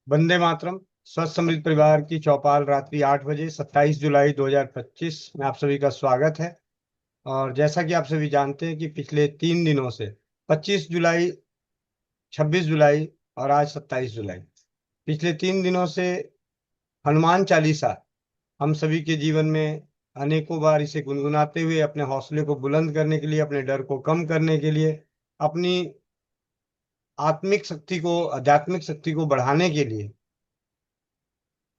वंदे मातरम। स्वस्थ समृद्ध परिवार की चौपाल रात्रि 8 बजे 27 जुलाई 2025 में आप सभी का स्वागत है। और जैसा कि आप सभी जानते हैं कि पिछले 3 दिनों से 25 जुलाई, 26 जुलाई और आज 27 जुलाई, पिछले 3 दिनों से हनुमान चालीसा हम सभी के जीवन में अनेकों बार इसे गुनगुनाते हुए अपने हौसले को बुलंद करने के लिए, अपने डर को कम करने के लिए, अपनी आत्मिक शक्ति को, आध्यात्मिक शक्ति को बढ़ाने के लिए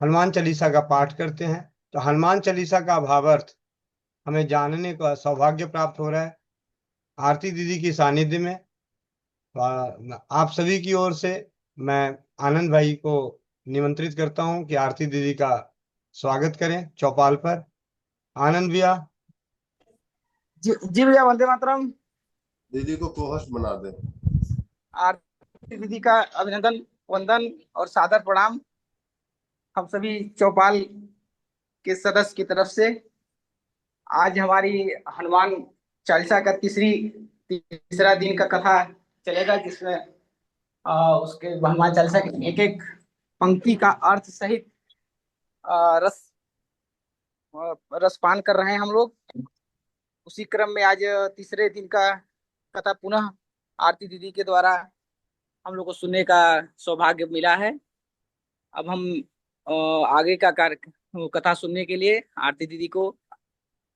हनुमान चालीसा का पाठ करते हैं। तो हनुमान चालीसा का भावार्थ हमें जानने का सौभाग्य प्राप्त हो रहा है आरती दीदी की सानिध्य में। आप सभी की ओर से मैं आनंद भाई को निमंत्रित करता हूं कि आरती दीदी का स्वागत करें चौपाल पर। आनंद भैया। जी जी भैया, वंदे मातरम। दीदी को कोहोस्ट बना दे। आरती दीदी का अभिनंदन, वंदन और सादर प्रणाम हम सभी चौपाल के सदस्य की तरफ से। आज हमारी हनुमान चालीसा का तीसरा दिन का कथा चलेगा, जिसमें उसके हनुमान चालीसा के एक एक पंक्ति का अर्थ सहित रस रसपान कर रहे हैं हम लोग। उसी क्रम में आज तीसरे दिन का कथा पुनः आरती दीदी के द्वारा हम लोग को सुनने का सौभाग्य मिला है। अब हम अ, आगे का कार्य कथा सुनने के लिए आरती दीदी को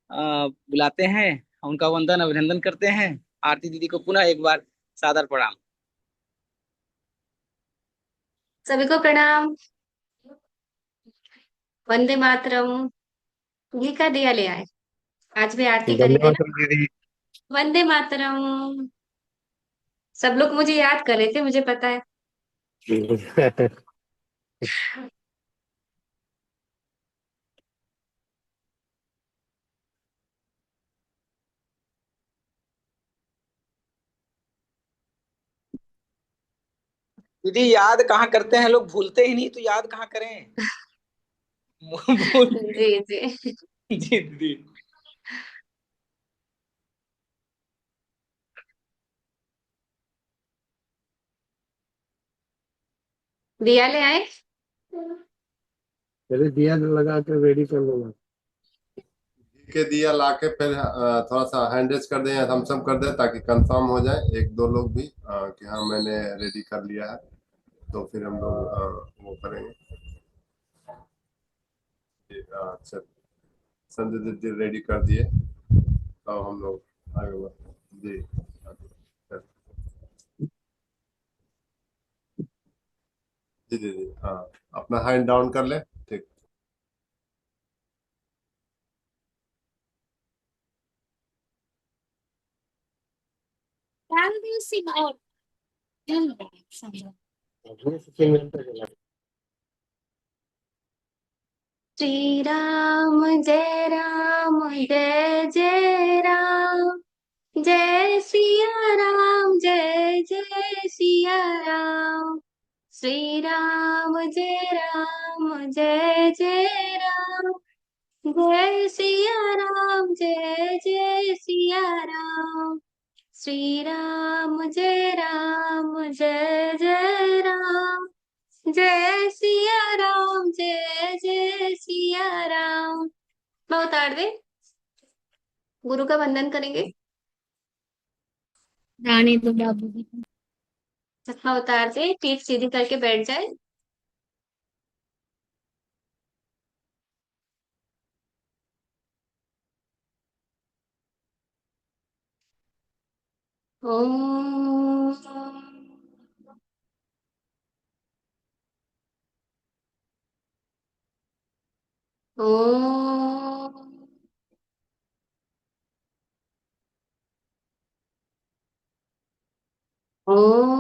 बुलाते हैं, उनका वंदन अभिनंदन करते हैं। आरती दीदी को पुनः एक बार सादर प्रणाम। सभी को प्रणाम। वंदे मातरम। घी का दिया ले आए, आज भी आरती वंदे करेंगे ना। मातरम दीदी। वंदे मातरम। सब लोग मुझे याद कर रहे थे, मुझे पता है। दीदी याद कहाँ करते हैं लोग, भूलते ही नहीं तो याद कहाँ करें। भूल। जी जी। जी दीदी। दिया ले आए। चलिए दिया लगा के रेडी कर लूंगा। के दिया लाके फिर थोड़ा सा हैंड रेज कर दें या थम्स अप कर दें ताकि कंफर्म हो जाए एक दो लोग भी कि हाँ मैंने रेडी कर लिया है। तो फिर हम लोग वो करेंगे। अच्छा, संजय दीदी रेडी कर दिए तो हम लोग आगे बढ़ते जी। जी दीदी, हाँ अपना हैंड डाउन कर ले। ठीक। श्री राम जय जय राम, जय सिया राम जय जय सिया राम। श्री राम जय जय राम, जय सिया राम जय जय सिया राम। श्री राम जय जय राम, जय सिया राम जय जय सिया राम। मैं उतार दे, गुरु का वंदन करेंगे। रानी तो बाबू की। चश्मा उतार दे, पीठ सीधी करके बैठ जाए। ओम। ओम। ओम।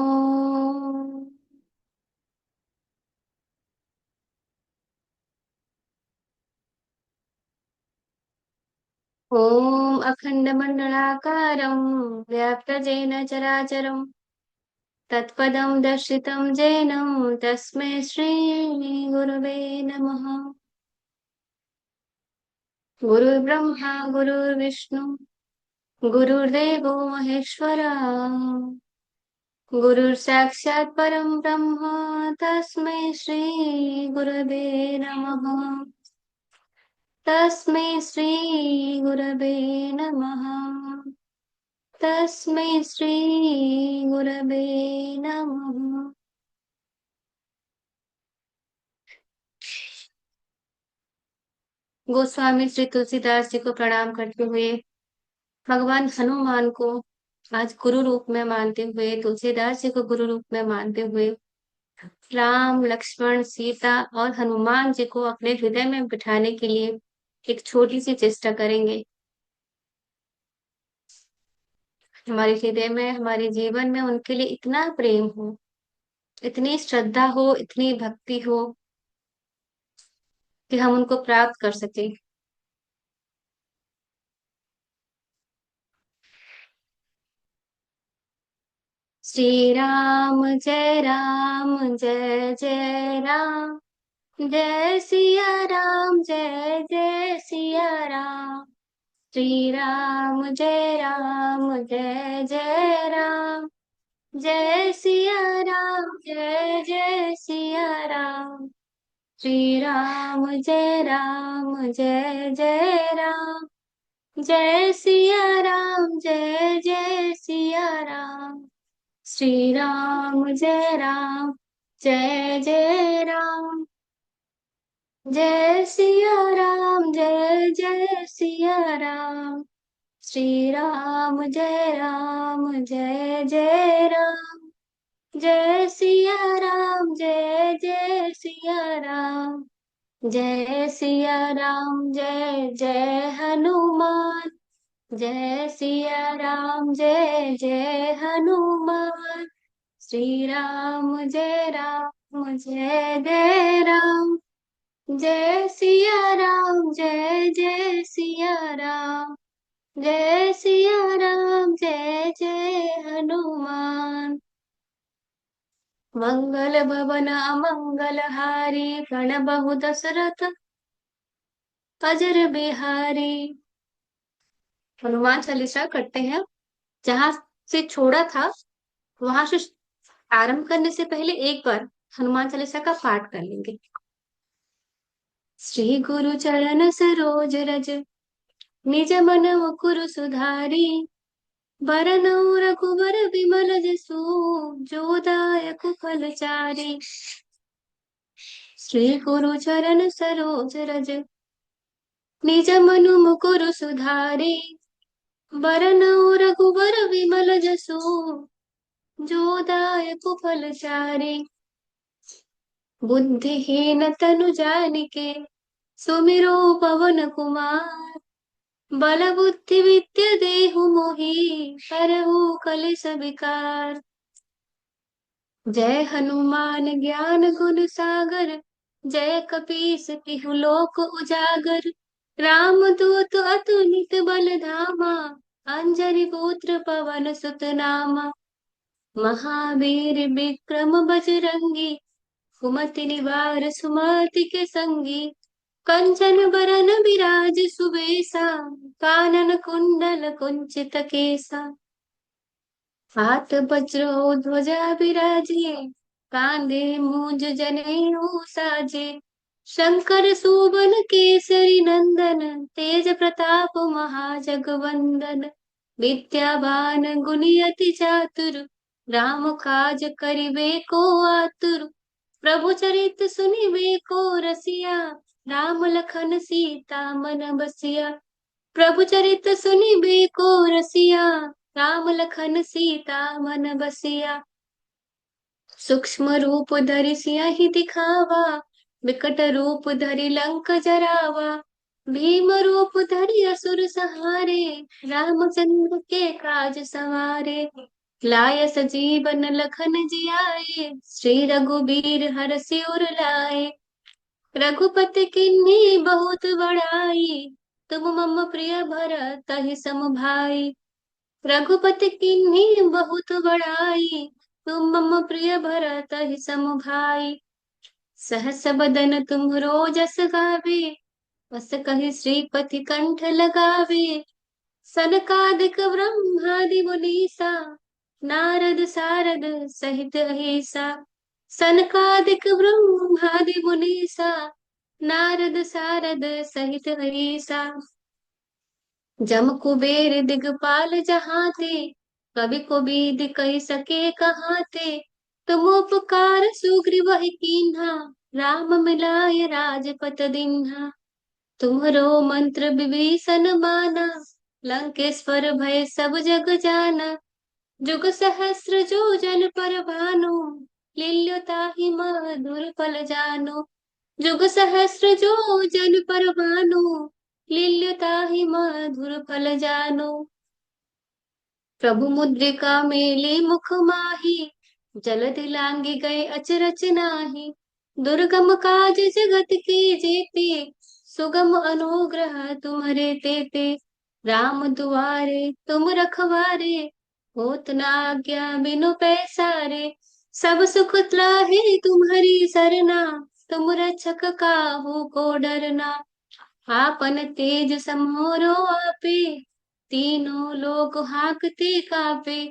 ओम अखण्डमण्डलाकारं व्याप्तजेन चराचरं तत्पदं दर्शितं येन तस्मै श्रीगुरवे नमः। गुरुर्ब्रह्मा गुरुर्विष्णु गुरुर्देवो महेश्वरः, गुरुर् साक्षात् परं ब्रह्म तस्मै श्री गुरवे नमः। तस्मै श्री गुरवे नमः। तस्मै श्री गुरवे नमः। गोस्वामी श्री तुलसीदास जी को प्रणाम करते हुए, भगवान हनुमान को आज गुरु रूप में मानते हुए, तुलसीदास जी को गुरु रूप में मानते हुए, राम लक्ष्मण सीता और हनुमान जी को अपने हृदय में बिठाने के लिए एक छोटी सी चेष्टा करेंगे। हमारे हृदय में, हमारे जीवन में उनके लिए इतना प्रेम हो, इतनी श्रद्धा हो, इतनी भक्ति हो कि हम उनको प्राप्त कर सके। श्री राम जय जय राम, जय सिया राम जय जय सिया राम। श्री राम जय जय राम, जय सिया राम जय जय सिया राम। श्री राम जय जय राम, जय सिया राम जय जय सिया राम। श्री राम जय जय राम, जय सिया राम जय जय सिया राम। श्री राम जय जय राम, जय सिया राम जय जय सिया राम। जय सिया राम जय जय हनुमान, जय सिया राम जय जय हनुमान। श्री राम जय जय राम, जय सिया राम जय जय सिया राम। जय सिया राम जय जय हनुमान। मंगल भवन अमंगल हारी, प्रणबहु दशरथ अजर बिहारी। हनुमान चालीसा करते हैं, जहां से छोड़ा था वहां से आरंभ करने से पहले एक बार हनुमान चालीसा का पाठ कर लेंगे। श्री गुरु चरण सरोज रज, निज मन मुकुर सुधारी। बरनउँ रघुबर विमल जसु, जो दायक फल चारि। श्री गुरु चरण सरोज रज, निज मनु मुकुर सुधारी। बरनउँ रघुबर विमल जसु, जो दायक फल चारि। बुद्धिहीन तनु जानिके, सुमिरो पवन कुमार। बल बुद्धि विद्या देहु मोहि, हरहु कलेस विकार। जय हनुमान ज्ञान गुण सागर, जय कपीस तिहु लोक उजागर। राम दूत अतुलित बल धामा, अंजनी पुत्र पवन सुत नामा। महावीर विक्रम बजरंगी, सुमति निवार सुमति के संगी। कंचन बरन विराज सुबेसा, कानन कुंडल कुंचित केसा। हाथ वज्र ध्वजा विराजे, कांधे मूंज जनेऊ साजे। शंकर सुवन केसरी नंदन, तेज प्रताप महाजगवंदन। विद्यावान गुणी अति चातुर, राम काज करिबे को आतुर। प्रभु चरित सुनिबे को रसिया, राम लखन सीता मन बसिया। प्रभु चरित सुनिबे को रसिया, राम लखन सीता मन बसिया। सूक्ष्म रूप धरि सियहि दिखावा, विकट रूप धरि लंक जरावा। भीम रूप धरि असुर सहारे, रामचंद्र के काज सवारे। लाय सजीवन लखन जियाए, श्री रघुबीर हरषि उर लाए। रघुपति किन्ही बहुत बड़ाई, तुम मम प्रिय भरतहि सम भाई। रघुपति किन्ही बहुत बड़ाई, तुम मम प्रिय भरतहि सम भाई। सहस बदन तुम्हरो जस गावे, बस कहि श्रीपति कंठ लगावे। सनकादिक ब्रह्मादि मुनीसा, नारद सारद सहित अहिसा, सनकादिक ब्रह्मादि मुनीसा, नारद सारद सहित अहिसा, जम कुबेर दिगपाल जहाँ ते, कवि कोविद कह सके कहाँ ते, तुम उपकार सुग्रीव कीन्हा, राम मिलाय राजपत दीन्हा, तुम्हरो मंत्र विभीषण माना, लंकेश्वर भय सब जग जाना, जुग सहस्र जो जन पर भानु, लील्यो ताहि मधुर फल जानो, जुग सहस्र जो जन पर भानु, लील्यो ताहि मधुर फल जानो, प्रभु मुद्रिका मेली मुख माही, जलधि लांघि गए अचरज नाही, दुर्गम काज जगत के जेते, सुगम अनुग्रह तुम्हरे तेते, राम दुआरे तुम रखवारे, होत न आज्ञा बिनु पैसारे, सब सुख लाहे तुम्हरी सरना, तुम रक्षक काहू को डरना, आपन तेज समोरो आपे, तीनों लोग हांकते कापे,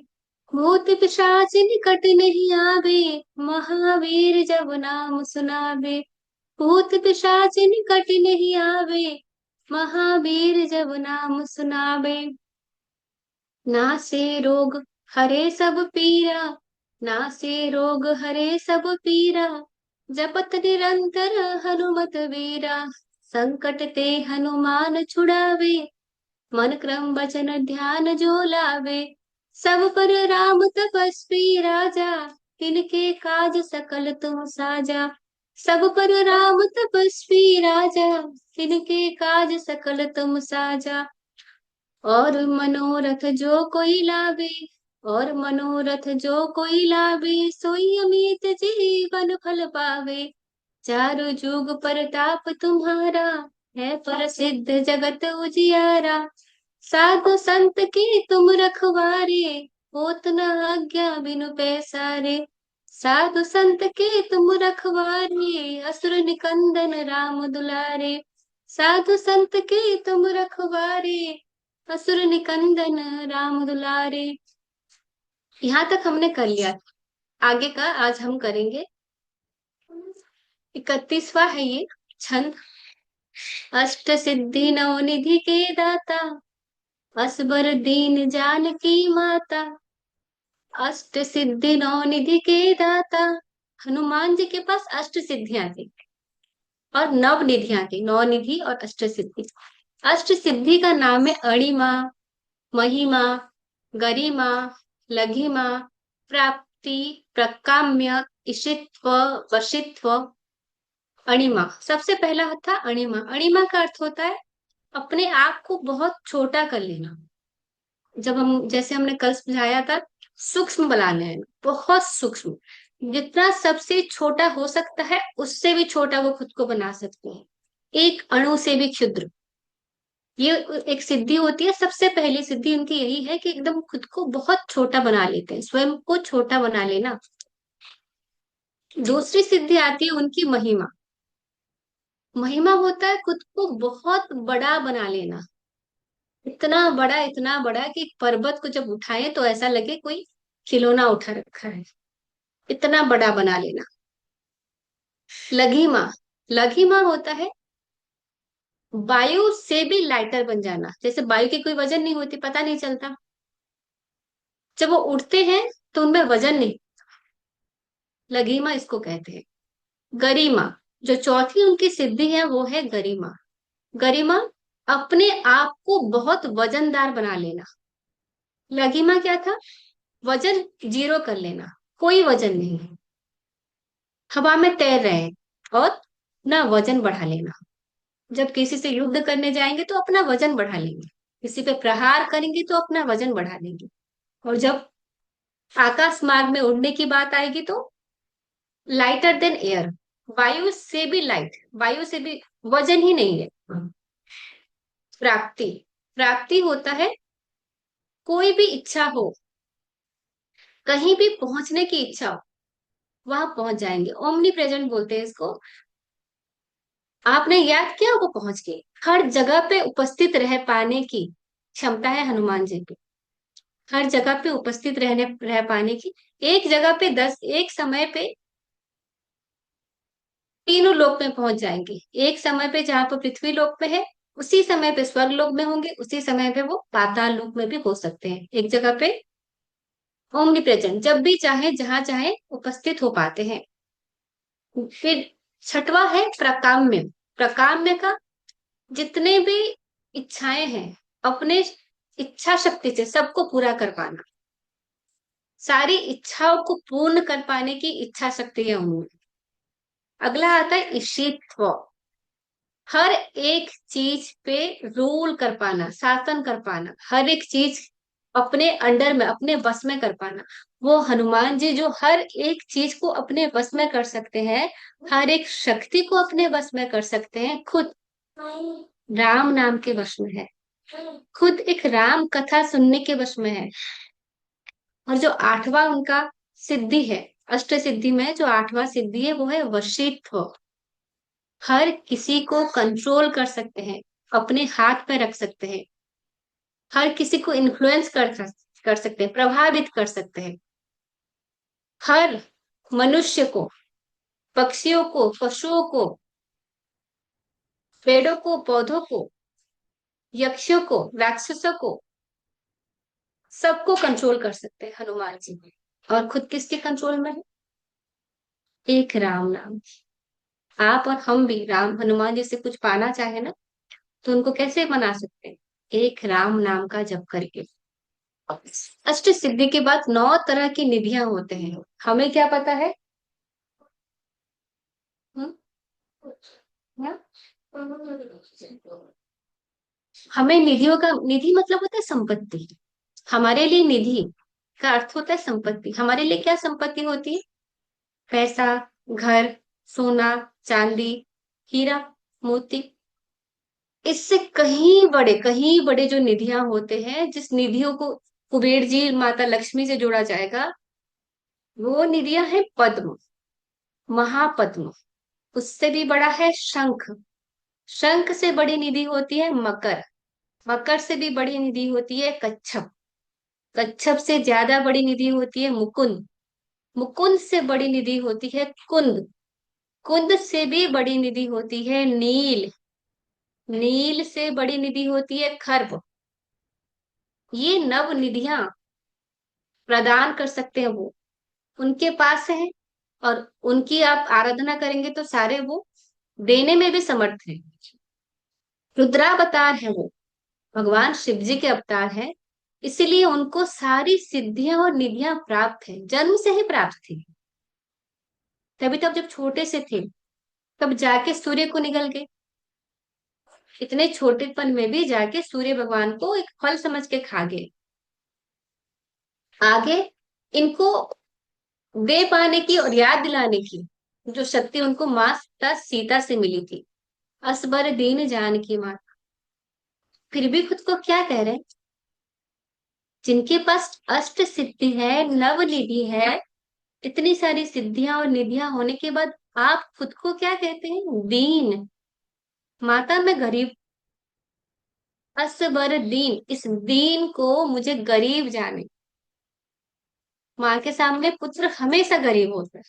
भूत पिशाच निकट नहीं आवे, महावीर जब नाम सुनावे, भूत पिशाच निकट नहीं आवे, महावीर जब नाम सुनावे, नासे रोग हरे सब पीरा, नासे रोग हरे सब पीरा, जपत निरंतर हनुमत वीरा, संकट ते हनुमान छुड़ावे, मन क्रम वचन ध्यान जो लावे, सब पर राम तपस्वी राजा, तिनके काज सकल तुम साजा, सब पर राम तपस्वी राजा, तिनके काज सकल तुम साजा, और मनोरथ जो कोई लावे, और मनोरथ जो कोई लावे, सोई अमित जीवन फल पावे, चारों जुग परताप तुम्हारा, है प्रसिद्ध जगत उजियारा, साधु संत के तुम रखवारे, होत न आज्ञा बिनु पैसारे, साधु संत के तुम रखवारे, असुर निकंदन राम दुलारे, साधु संत के तुम रखवारे, असुर निकंदन राम दुलारे। यहाँ तक हमने कर लिया, आगे का आज हम करेंगे। 31वां है ये छंद। अष्ट सिद्धि नवनिधि के दाता, असबर दीन जानकी माता, अष्ट सिद्धि नवनिधि के दाता। हनुमान जी के पास अष्ट सिद्धियां थी और नव निधियां थी, नौ निधि और अष्ट सिद्धि। अष्ट सिद्धि का नाम है अणिमा, महिमा, गरिमा, लघिमा, प्राप्ति, प्रकाम्य, इशित्व, वशित्व। अणिमा सबसे पहला था। अणिमा, अणिमा का अर्थ होता है अपने आप को बहुत छोटा कर लेना। जब हम, जैसे हमने कल समझाया था, सूक्ष्म बना लेना, बहुत सूक्ष्म, जितना सबसे छोटा हो सकता है उससे भी छोटा वो खुद को बना सकते हैं, एक अणु से भी क्षुद्र। ये एक सिद्धि होती है, सबसे पहली सिद्धि उनकी यही है कि एकदम खुद को बहुत छोटा बना लेते हैं, स्वयं को छोटा बना लेना। दूसरी सिद्धि आती है उनकी महिमा। महिमा होता है खुद को बहुत बड़ा बना लेना, इतना बड़ा कि एक पर्वत को जब उठाए तो ऐसा लगे कोई खिलौना उठा रखा है, इतना बड़ा बना लेना। लघिमा, लघिमा होता है वायु से भी लाइटर बन जाना। जैसे वायु की कोई वजन नहीं होती, पता नहीं चलता, जब वो उड़ते हैं तो उनमें वजन नहीं, लघिमा इसको कहते हैं। गरिमा, जो चौथी उनकी सिद्धि है वो है गरिमा। गरिमा अपने आप को बहुत वजनदार बना लेना। लघिमा क्या था? वजन जीरो कर लेना, कोई वजन नहीं है, हवा में तैर रहे हैं, और ना वजन बढ़ा लेना। जब किसी से युद्ध करने जाएंगे तो अपना वजन बढ़ा लेंगे, किसी पे प्रहार करेंगे तो अपना वजन बढ़ा लेंगे, और जब आकाश मार्ग में उड़ने की बात आएगी तो लाइटर देन एयर, वायु से भी लाइट, वायु से भी वजन ही नहीं है। प्राप्ति, प्राप्ति होता है कोई भी इच्छा हो, कहीं भी पहुंचने की इच्छा हो, वहां पहुंच जाएंगे। ओमनी प्रेजेंट बोलते हैं इसको। आपने याद किया, वो पहुंच गए। हर जगह पे उपस्थित रह पाने की क्षमता है हनुमान जी की। हर जगह पे उपस्थित रह पाने की। एक जगह पे 10, एक समय पे तीनों लोक में पहुंच जाएंगे। एक समय पे जहां पर पृथ्वी लोक में है, उसी समय पे स्वर्ग लोक में होंगे, उसी समय पे वो पाताल लोक में भी हो सकते हैं। एक जगह पे ओमनी प्रेजेंट, जब भी चाहे जहां चाहे उपस्थित हो पाते हैं। फिर छठवां है प्रकाम्य। प्रकाम्य का जितने भी इच्छाएं हैं, अपने इच्छा शक्ति से सबको पूरा कर पाना। सारी इच्छाओं को पूर्ण कर पाने की इच्छा शक्ति है उनमें। अगला आता है ईशित्व। हर एक चीज पे रूल कर पाना, शासन कर पाना, हर एक चीज अपने अंडर में, अपने बस में कर पाना। वो हनुमान जी जो हर एक चीज को अपने बस में कर सकते हैं, हर एक शक्ति को अपने बस में कर सकते हैं, खुद राम नाम के वश में है, खुद एक राम कथा सुनने के वश में है। और जो आठवां उनका सिद्धि है, अष्ट सिद्धि में जो आठवां सिद्धि है वो है वशीत्व। हर किसी को कंट्रोल कर सकते हैं, अपने हाथ पे रख सकते हैं, हर किसी को इन्फ्लुएंस कर सकते हैं, प्रभावित कर सकते हैं। हर मनुष्य को, पक्षियों को, पशुओं को, पेड़ों को, पौधों को, यक्षों को, राक्षसों को, सबको कंट्रोल कर सकते हैं हनुमान जी। और खुद किसके कंट्रोल में है? एक राम नाम। आप और हम भी राम हनुमान जी से कुछ पाना चाहे ना, तो उनको कैसे मना सकते हैं? एक राम नाम का जप करके। अष्ट सिद्धि के बाद 9 तरह की निधियां होते हैं, हमें क्या पता है? हम्म? क्या? हमें निधियों का, निधि मतलब होता है संपत्ति। हमारे लिए निधि का अर्थ होता है संपत्ति। हमारे लिए क्या संपत्ति होती है? पैसा, घर, सोना, चांदी, हीरा, मोती। इससे कहीं बड़े जो निधियां होते हैं, जिस निधियों को कुबेर जी, माता लक्ष्मी से जोड़ा जाएगा, वो निधियां है पद्म, महापद्म। उससे भी बड़ा है शंख। शंख से बड़ी निधि होती है मकर। मकर से भी बड़ी निधि होती है कच्छप। कच्छप से ज्यादा बड़ी निधि होती है मुकुंद। मुकुंद से बड़ी निधि होती है कुंद। कुंद से भी बड़ी निधि होती है नील। नील से बड़ी निधि होती है खर्व। ये नव निधियां प्रदान कर सकते हैं वो, उनके पास है। और उनकी आप आराधना करेंगे तो सारे वो देने में भी समर्थ है। रुद्रावतार है वो, भगवान शिव जी के अवतार है। इसीलिए उनको सारी सिद्धियां और निधियां प्राप्त है, जन्म से ही प्राप्त थी। तभी तब जब छोटे से थे, तब जाके सूर्य को निगल गए। इतने छोटेपन में भी जाके सूर्य भगवान को एक फल समझ के खा गए। आगे इनको दे पाने की और याद दिलाने की जो शक्ति उनको माता सीता से मिली थी। असबर दीन जानकी माता। फिर भी खुद को क्या कह रहे हैं? जिनके पास अष्ट सिद्धि है, नव निधि है, इतनी सारी सिद्धियां और निधियां होने के बाद आप खुद को क्या कहते हैं? दीन। माता मैं गरीब, असबर दीन, इस दीन को मुझे गरीब जाने। माँ के सामने पुत्र हमेशा गरीब होता है,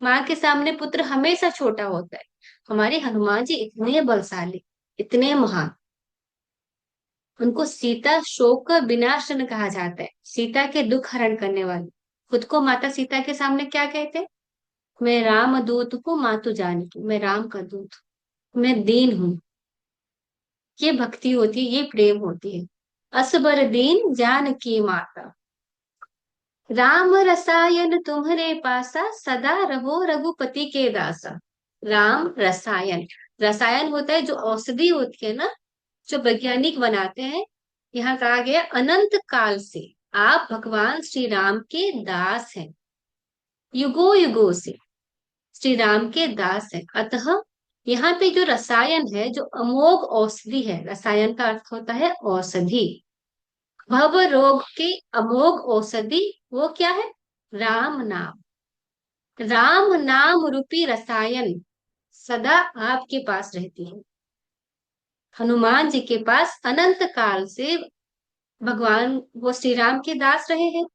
माँ के सामने पुत्र हमेशा छोटा होता है। हमारे हनुमान जी इतने बलशाली, इतने महान। उनको सीता शोक का विनाशन कहा जाता है, सीता के दुख हरण करने वाले। खुद को माता सीता के सामने क्या कहते हैं? मैं राम दूत हूँ मातु जानकी, मैं राम का दूत हूँ, मैं दीन हूँ। ये भक्ति होती है, ये प्रेम होती है। असबर दीन जानकी माता। राम रसायन तुम्हारे पासा, सदा रहो रघुपति के दासा। राम रसायन, रसायन होता है जो औषधि होती है ना, जो वैज्ञानिक बनाते हैं। यहाँ कहा गया अनंत काल से आप भगवान श्री राम के दास हैं, युगो युगो से श्री राम के दास हैं। अतः यहाँ पे जो रसायन है, जो अमोघ औषधि है, रसायन का अर्थ होता है औषधि। भव रोग के अमोघ औषधि वो क्या है? राम नाम। राम नाम रूपी रसायन सदा आपके पास रहती है। हनुमान जी के पास अनंत काल से भगवान वो श्री राम के दास रहे हैं,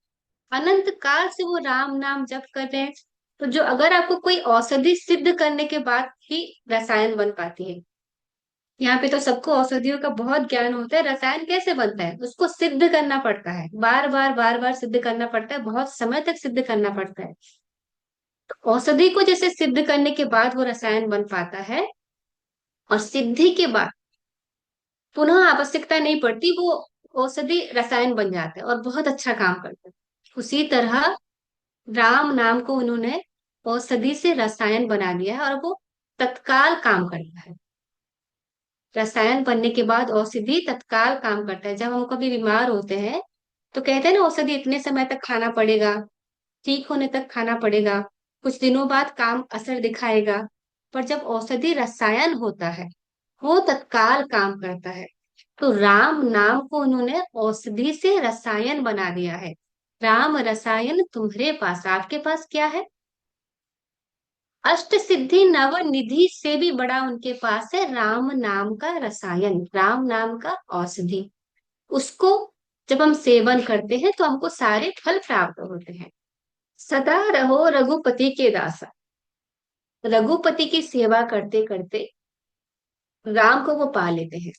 अनंत काल से वो राम नाम जप कर रहे हैं। तो जो अगर आपको कोई औषधि सिद्ध करने के बाद ही रसायन बन पाती है, यहाँ पे तो सबको औषधियों का बहुत ज्ञान होता है, रसायन कैसे बनता है उसको सिद्ध करना पड़ता है, बार बार सिद्ध करना पड़ता है, बहुत समय तक सिद्ध करना पड़ता है। तो औषधि को जैसे सिद्ध करने के बाद वो रसायन बन पाता है, और सिद्धि के बाद पुनः आवश्यकता नहीं पड़ती, वो औषधि रसायन बन जाता है और बहुत अच्छा काम करता है। उसी तरह राम नाम को उन्होंने औषधि से रसायन बना दिया है, और वो तत्काल काम करता है। रसायन बनने के बाद औषधि तत्काल काम करता है। जब हम कभी बीमार होते हैं तो कहते हैं ना, औषधि इतने समय तक खाना पड़ेगा, ठीक होने तक खाना पड़ेगा, कुछ दिनों बाद काम असर दिखाएगा। पर जब औषधि रसायन होता है, वो तत्काल काम करता है। तो राम नाम को उन्होंने औषधि से रसायन बना दिया है। राम रसायन तुम्हारे पास, आपके पास क्या है? अष्ट सिद्धि नव निधि से भी बड़ा उनके पास है राम नाम का रसायन, राम नाम का औषधि। उसको जब हम सेवन करते हैं तो हमको सारे फल प्राप्त होते हैं। सदा रहो रघुपति के दासा। रघुपति की सेवा करते करते राम को वो पा लेते हैं।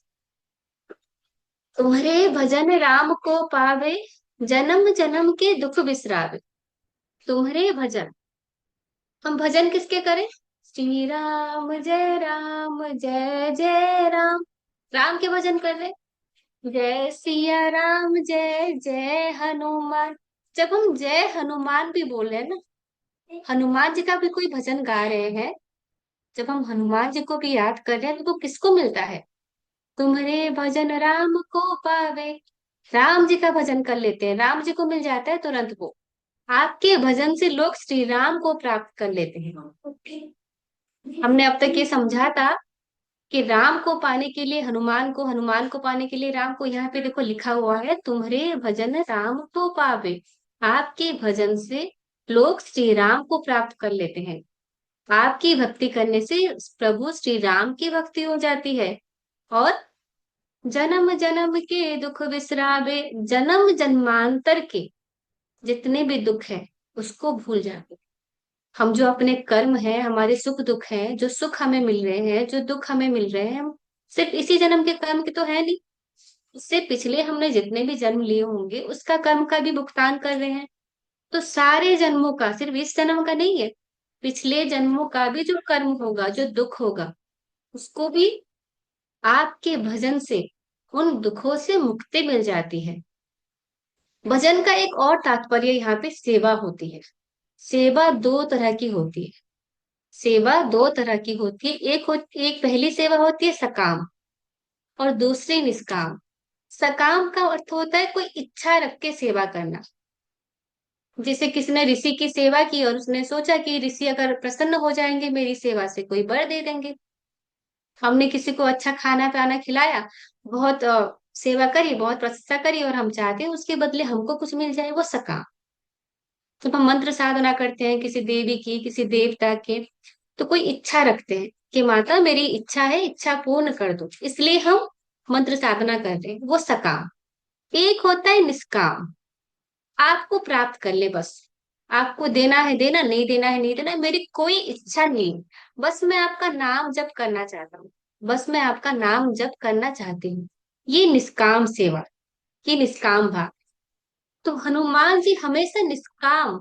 तुम्हारे भजन राम को पावे, जन्म जन्म के दुख बिसरावे। तुम्हारे भजन, हम भजन किसके करें? श्री राम जय जय राम, राम के भजन कर रहे। जय सिया राम जय जय हनुमान। जब हम जय हनुमान भी बोल रहे हैं ना, हनुमान जी का भी कोई भजन गा रहे हैं, जब हम हनुमान जी को भी याद कर रहे हैं तो किसको मिलता है? तुम्हारे भजन राम को पावे, राम जी का भजन कर लेते हैं, राम जी को मिल जाता है तुरंत वो। आपके भजन से लोग श्री राम को प्राप्त कर लेते हैं। हमने अब तक ये समझा था कि राम को पाने के लिए हनुमान को, हनुमान को पाने के लिए राम को। यहाँ पे देखो लिखा हुआ है, तुम्हारे भजन राम को पावे। आपके भजन से लोग श्री राम को प्राप्त कर लेते हैं। आपकी भक्ति करने से प्रभु श्री राम की भक्ति हो जाती है। और जन्म जन्म के दुख बिसरावे, जन्म जन्मांतर के जितने भी दुख है उसको भूल जाते। हम जो अपने कर्म है, हमारे सुख दुख है, जो सुख हमें मिल रहे हैं, जो दुख हमें मिल रहे हैं, हम सिर्फ इसी जन्म के कर्म के तो है नहीं, उससे पिछले हमने जितने भी जन्म लिए होंगे उसका कर्म का भी भुगतान कर रहे हैं। तो सारे जन्मों का, सिर्फ इस जन्म का नहीं है, पिछले जन्मों का भी जो कर्म होगा, जो दुख होगा, उसको भी आपके भजन से उन दुखों से मुक्ति मिल जाती है। भजन का एक और तात्पर्य यहाँ पे सेवा होती है। सेवा दो तरह की होती है। सेवा दो तरह की होती है, एक पहली सेवा होती है सकाम, और दूसरी निष्काम। सकाम का अर्थ होता है कोई इच्छा रख के सेवा करना। जैसे किसी ने ऋषि की सेवा की और उसने सोचा कि ऋषि अगर प्रसन्न हो जाएंगे मेरी सेवा से, कोई वर दे देंगे। हमने किसी को अच्छा खाना पाना खिलाया, बहुत सेवा करी, बहुत प्रशंसा करी, और हम चाहते हैं उसके बदले हमको कुछ मिल जाए, वो सकाम। जब हम मंत्र साधना करते हैं किसी देवी की, किसी देवता के, तो कोई इच्छा रखते हैं कि माता मेरी इच्छा है, इच्छा पूर्ण कर दो, इसलिए हम मंत्र साधना कर रहे हैं, वो सकाम। एक होता है निष्काम, आपको प्राप्त कर ले बस, आपको देना है देना, नहीं देना है नहीं देना, मेरी कोई इच्छा नहीं है, बस मैं आपका नाम जप करना चाहता हूँ, बस मैं आपका नाम जप करना चाहती हूँ। ये निष्काम सेवा, ये निष्काम भाव। तो हनुमान जी हमेशा निष्काम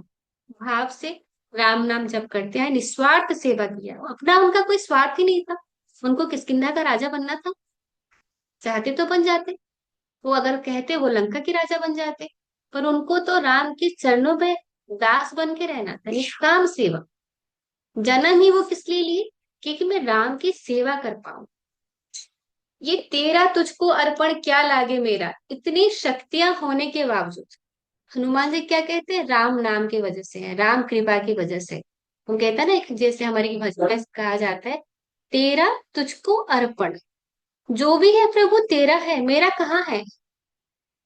भाव से राम नाम जप करते हैं, निस्वार्थ सेवा किया, अपना उनका कोई स्वार्थ ही नहीं था। उनको किष्किंधा का राजा बनना था, चाहते तो बन जाते, वो अगर कहते वो लंका के राजा बन जाते, पर उनको तो राम के चरणों में दास बन के रहना था, निष्काम सेवा। जन्म ही वो किस लिए लिए? क्योंकि मैं राम की सेवा कर पाऊं। ये तेरा तुझको अर्पण क्या लागे मेरा, इतनी शक्तियां होने के बावजूद हनुमान जी क्या कहते हैं? राम नाम की वजह से है, राम कृपा की वजह से। हम कहते हैं ना, एक जैसे हमारी भजन में कहा जाता है, तेरा तुझको अर्पण, जो भी है प्रभु तेरा है, मेरा कहाँ है?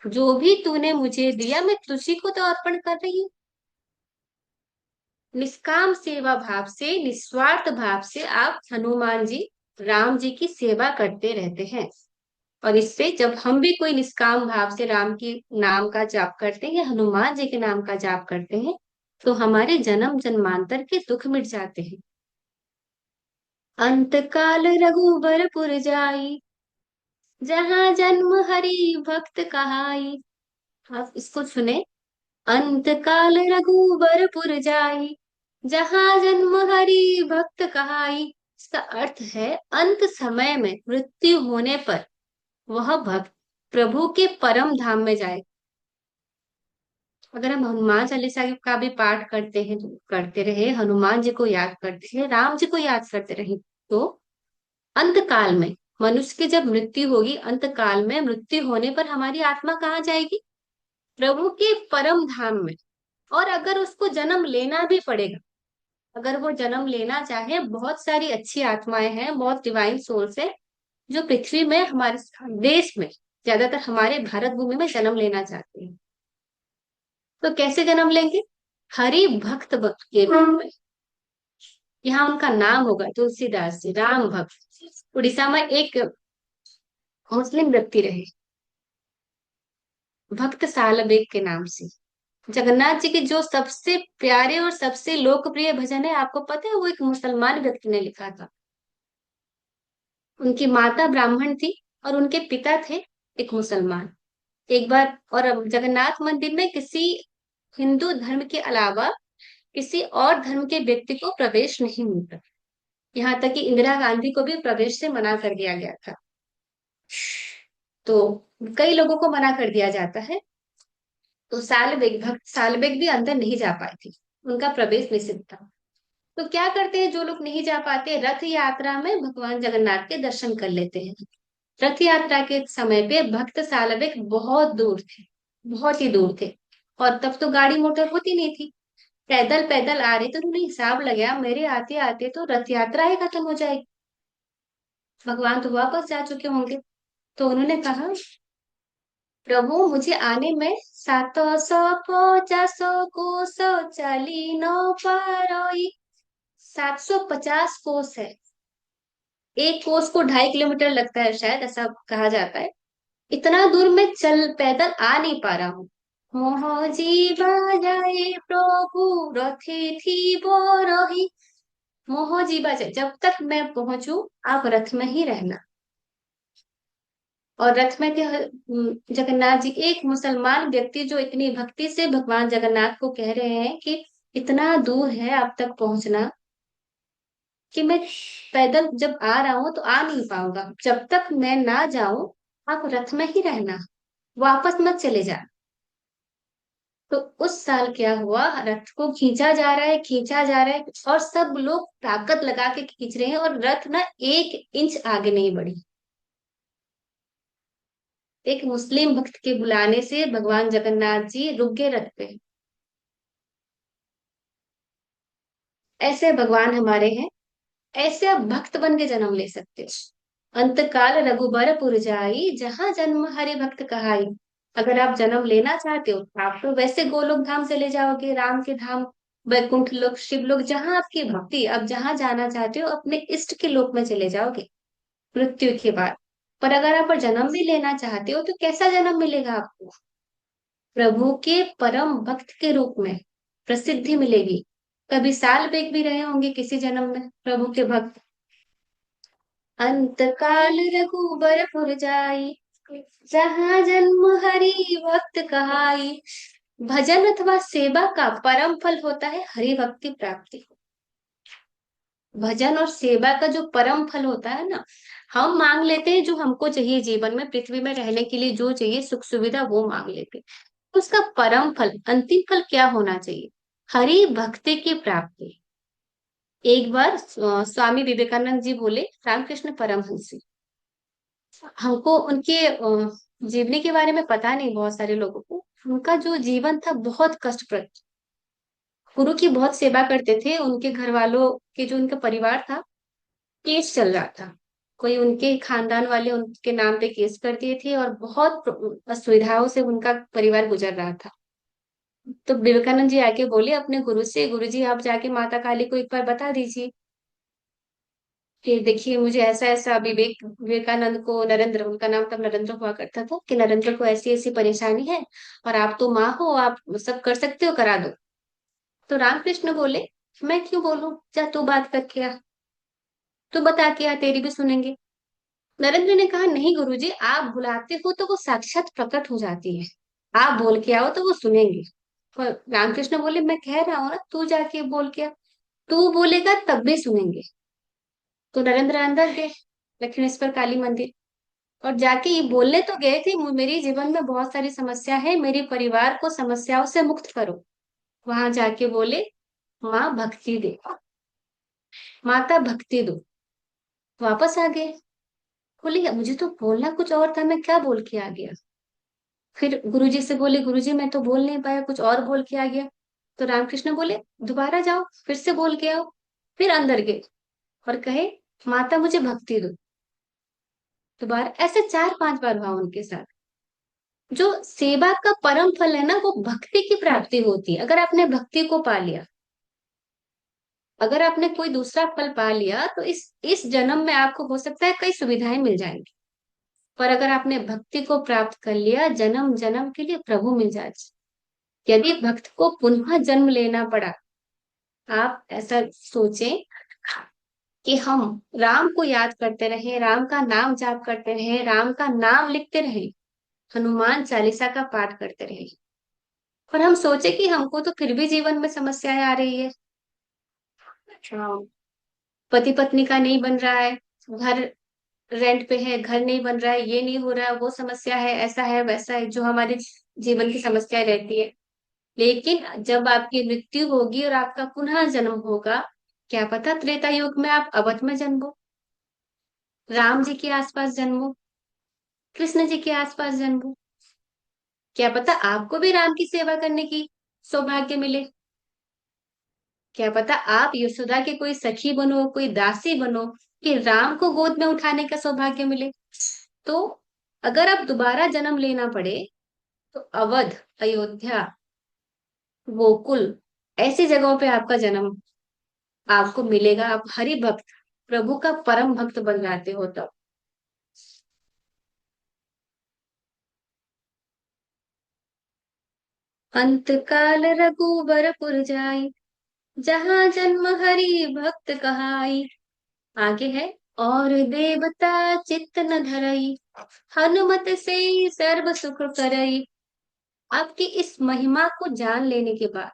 जो भी तूने मुझे दिया मैं तुझी को तो अर्पण कर रही हूँ। निष्काम सेवा भाव से, निस्वार्थ भाव से आप हनुमान जी राम जी की सेवा करते रहते हैं। और इससे जब हम भी कोई निष्काम भाव से राम के नाम का जाप करते हैं या हनुमान जी के नाम का जाप करते हैं, तो हमारे जन्म जन्मांतर के दुख मिट जाते हैं। अंत काल रघुबर जाई, जहाँ जन्म हरि भक्त कहाई। आप इसको सुने। अंत काल रघुबर जाई, जहाँ जन्म हरि भक्त कहाई। इसका अर्थ है अंत समय में मृत्यु होने पर वह भक्त प्रभु के परम धाम में जाए। अगर हम हनुमान चालीसा का भी पाठ करते हैं, करते रहे, हनुमान जी को याद करते रहे, राम जी को याद करते रहे, तो अंत काल में मनुष्य की जब मृत्यु होगी, अंत काल में मृत्यु होने पर हमारी आत्मा कहाँ जाएगी? प्रभु के परम धाम में। और अगर उसको जन्म लेना भी पड़ेगा, अगर वो जन्म लेना चाहे, बहुत सारी अच्छी आत्माएं हैं, बहुत डिवाइन सोल्स है जो पृथ्वी में हमारे देश में, ज्यादातर हमारे भारत भूमि में जन्म लेना चाहते हैं। तो कैसे जन्म लेंगे? हरि भक्त भक्त के रूप में। यहाँ उनका नाम होगा तुलसीदास जी, राम भक्त। उड़ीसा में एक मुस्लिम व्यक्ति रहे, भक्त सालबेग के नाम से। जगन्नाथ जी के जो सबसे प्यारे और सबसे लोकप्रिय भजन है, आपको पता है, वो एक मुसलमान व्यक्ति ने लिखा था। उनकी माता ब्राह्मण थी और उनके पिता थे एक मुसलमान। एक बार, और अब जगन्नाथ मंदिर में किसी हिंदू धर्म के अलावा किसी और धर्म के व्यक्ति को प्रवेश नहीं मिलता। यहाँ तक कि इंदिरा गांधी को भी प्रवेश से मना कर दिया गया था। तो कई लोगों को मना कर दिया जाता है। तो सालबेग, भक्त सालबेग भी अंदर नहीं जा पाए थे, उनका प्रवेश निषिद्ध था। तो क्या करते हैं जो लोग नहीं जा पाते, रथ यात्रा में भगवान जगन्नाथ के दर्शन कर लेते हैं। रथ यात्रा के समय पे भक्त सालबेग बहुत दूर थे, बहुत ही दूर थे। और तब तो गाड़ी मोटर होती नहीं थी, पैदल पैदल आ रहे, तो उन्हें हिसाब लगा मेरे आते आते तो रथ यात्रा ही खत्म हो जाएगी, भगवान तो वापस जा चुके होंगे। तो उन्होंने कहा, प्रभु मुझे आने में 750 कोस चली नौ पारोई। 750 कोस है, एक कोस को 2.5 किलोमीटर लगता है, शायद ऐसा कहा जाता है। इतना दूर मैं चल पैदल आ नहीं पा रहा हूँ। मोह जीवा जाए प्रभु रथे थी वो रही। मोह जीवा जाए, जब तक मैं पहुंचू आप रथ में ही रहना। और रथ में थे जगन्नाथ जी। एक मुसलमान व्यक्ति जो इतनी भक्ति से भगवान जगन्नाथ को कह रहे हैं कि इतना दूर है आप तक पहुंचना, कि मैं पैदल जब आ रहा हूं तो आ नहीं पाऊंगा, जब तक मैं ना जाऊं आप रथ में ही रहना, वापस मत चले जा। तो उस साल क्या हुआ, रथ को खींचा जा रहा है, खींचा जा रहा है, और सब लोग ताकत लगा के खींच रहे हैं, और रथ ना 1 इंच आगे नहीं बढ़ी। एक मुस्लिम भक्त के बुलाने से भगवान जगन्नाथ जी रुक गए रथ पे। ऐसे भगवान हमारे हैं, ऐसे आप भक्त बन के जन्म ले सकते हो। अंत काल रघुबर पुर जाई, जहाँ जन्म हरि भक्त कहाई। अगर आप जन्म लेना चाहते हो तो आप तो वैसे गोलोक धाम चले जाओगे, राम के धाम, वैकुंठ लोक, शिव लोक, जहाँ आपकी भक्ति, अब जहाँ जाना चाहते हो अपने इष्ट के लोक में चले जाओगे मृत्यु के बाद। पर अगर आप जन्म भी लेना चाहते हो तो कैसा जन्म मिलेगा आपको? प्रभु के परम भक्त के रूप में प्रसिद्धि मिलेगी। कभी साल बेग भी रहे होंगे किसी जन्म में प्रभु के भक्त। अंत काल रघुबर पुर जाई, जहाँ जन्म हरि भक्त कहाई। भजन अथवा सेवा का परम फल होता है हरि भक्ति प्राप्ति। भजन और सेवा का जो परम फल होता है ना, हम मांग लेते हैं जो हमको चाहिए जीवन में, पृथ्वी में रहने के लिए जो चाहिए सुख सुविधा वो मांग लेते हैं। उसका परम फल, अंतिम फल क्या होना चाहिए? हरि भक्ति की प्राप्ति। एक बार स्वामी विवेकानंद जी बोले, रामकृष्ण परमहंस जी, हमको उनके जीवनी के बारे में पता नहीं, बहुत सारे लोगों को उनका जो जीवन था बहुत कष्टप्रद। गुरु की बहुत सेवा करते थे, उनके घर वालों के, जो उनका परिवार था, केस चल रहा था। कोई उनके खानदान वाले उनके नाम पे केस कर दिए थे और बहुत असुविधाओं से उनका परिवार गुजर रहा था। तो विवेकानंद जी आके बोले अपने गुरु से, गुरु जी आप जाके माता काली को एक बार बता दीजिए। कि देखिए मुझे ऐसा ऐसा विवेकानंद को, नरेंद्र, उनका नाम तब नरेंद्र हुआ करता था, कि नरेंद्र को ऐसी ऐसी परेशानी है और आप तो माँ हो, आप सब कर सकते हो, करा दो। तो रामकृष्ण बोले, मैं क्यों बोलूं, जा तू बात करके आ, तू बता के आ, तेरी भी सुनेंगे। नरेंद्र ने कहा, नहीं गुरुजी, आप बुलाते हो तो वो साक्षात प्रकट हो जाती है, आप बोल के आओ तो वो सुनेंगे। पर रामकृष्ण बोले, मैं कह रहा हूँ ना, तू जाके बोल के आ, तू बोलेगा तब भी सुनेंगे। तो नरेंद्र अंदर गए, दक्षिणेश्वर काली मंदिर, और जाके ये बोलने तो गए थे, मेरी जीवन में बहुत सारी समस्या है, मेरे परिवार को समस्याओं से मुक्त करो। वहां जाके बोले, माँ भक्ति दे, माता भक्ति दो। वापस आ गए, बोले मुझे तो बोलना कुछ और था, मैं क्या बोल के आ गया। फिर गुरुजी से बोले, गुरुजी मैं तो बोल नहीं पाया, कुछ और बोल के आ गया। तो रामकृष्ण बोले, दोबारा जाओ, फिर से बोल के आओ। फिर अंदर गए और कहे, माता मुझे भक्ति दो। दोबारा, ऐसे 4-5 बार हुआ उनके साथ। जो सेवा का परम फल है ना, वो भक्ति की प्राप्ति होती है। अगर आपने भक्ति को पा लिया, अगर आपने कोई दूसरा फल पा लिया, तो इस जन्म में आपको हो सकता है कई सुविधाएं मिल जाएंगी, पर अगर आपने भक्ति को प्राप्त कर लिया, जन्म जन्म के लिए प्रभु मिल जाए। यदि भक्त को पुनः जन्म लेना पड़ा, आप ऐसा सोचें कि हम राम को याद करते रहे, राम का नाम जाप करते रहे, राम का नाम लिखते रहे, हनुमान चालीसा का पाठ करते रहे, और हम सोचे कि हमको तो फिर भी जीवन में समस्याएं आ रही है। हाँ, पति पत्नी का नहीं बन रहा है, घर रेंट पे है, घर नहीं बन रहा है, ये नहीं हो रहा है, वो समस्या है, ऐसा है वैसा है, जो हमारे जीवन की समस्याएं रहती है। लेकिन जब आपकी मृत्यु होगी और आपका पुनः जन्म होगा, क्या पता त्रेता युग में आप अवध में जन्मो, राम जी के आसपास जन्मो, कृष्ण जी के आसपास जन्मो। क्या पता आपको भी राम की सेवा करने की सौभाग्य मिले। क्या पता आप यशोदा के कोई सखी बनो, कोई दासी बनो, कि राम को गोद में उठाने का सौभाग्य मिले। तो अगर आप दोबारा जन्म लेना पड़े, तो अवध, अयोध्या, गोकुल, ऐसी जगहों पे आपका जन्म आपको मिलेगा। आप हरि भक्त, प्रभु का परम भक्त बन जाते हो तब। अंत काल रघुबरपुर जाई, जहाँ जन्म हरि भक्त कहाई। आगे है, और देवता चित्त न धरई, हनुमत से सर्व सुख करई। आपकी इस महिमा को जान लेने के बाद,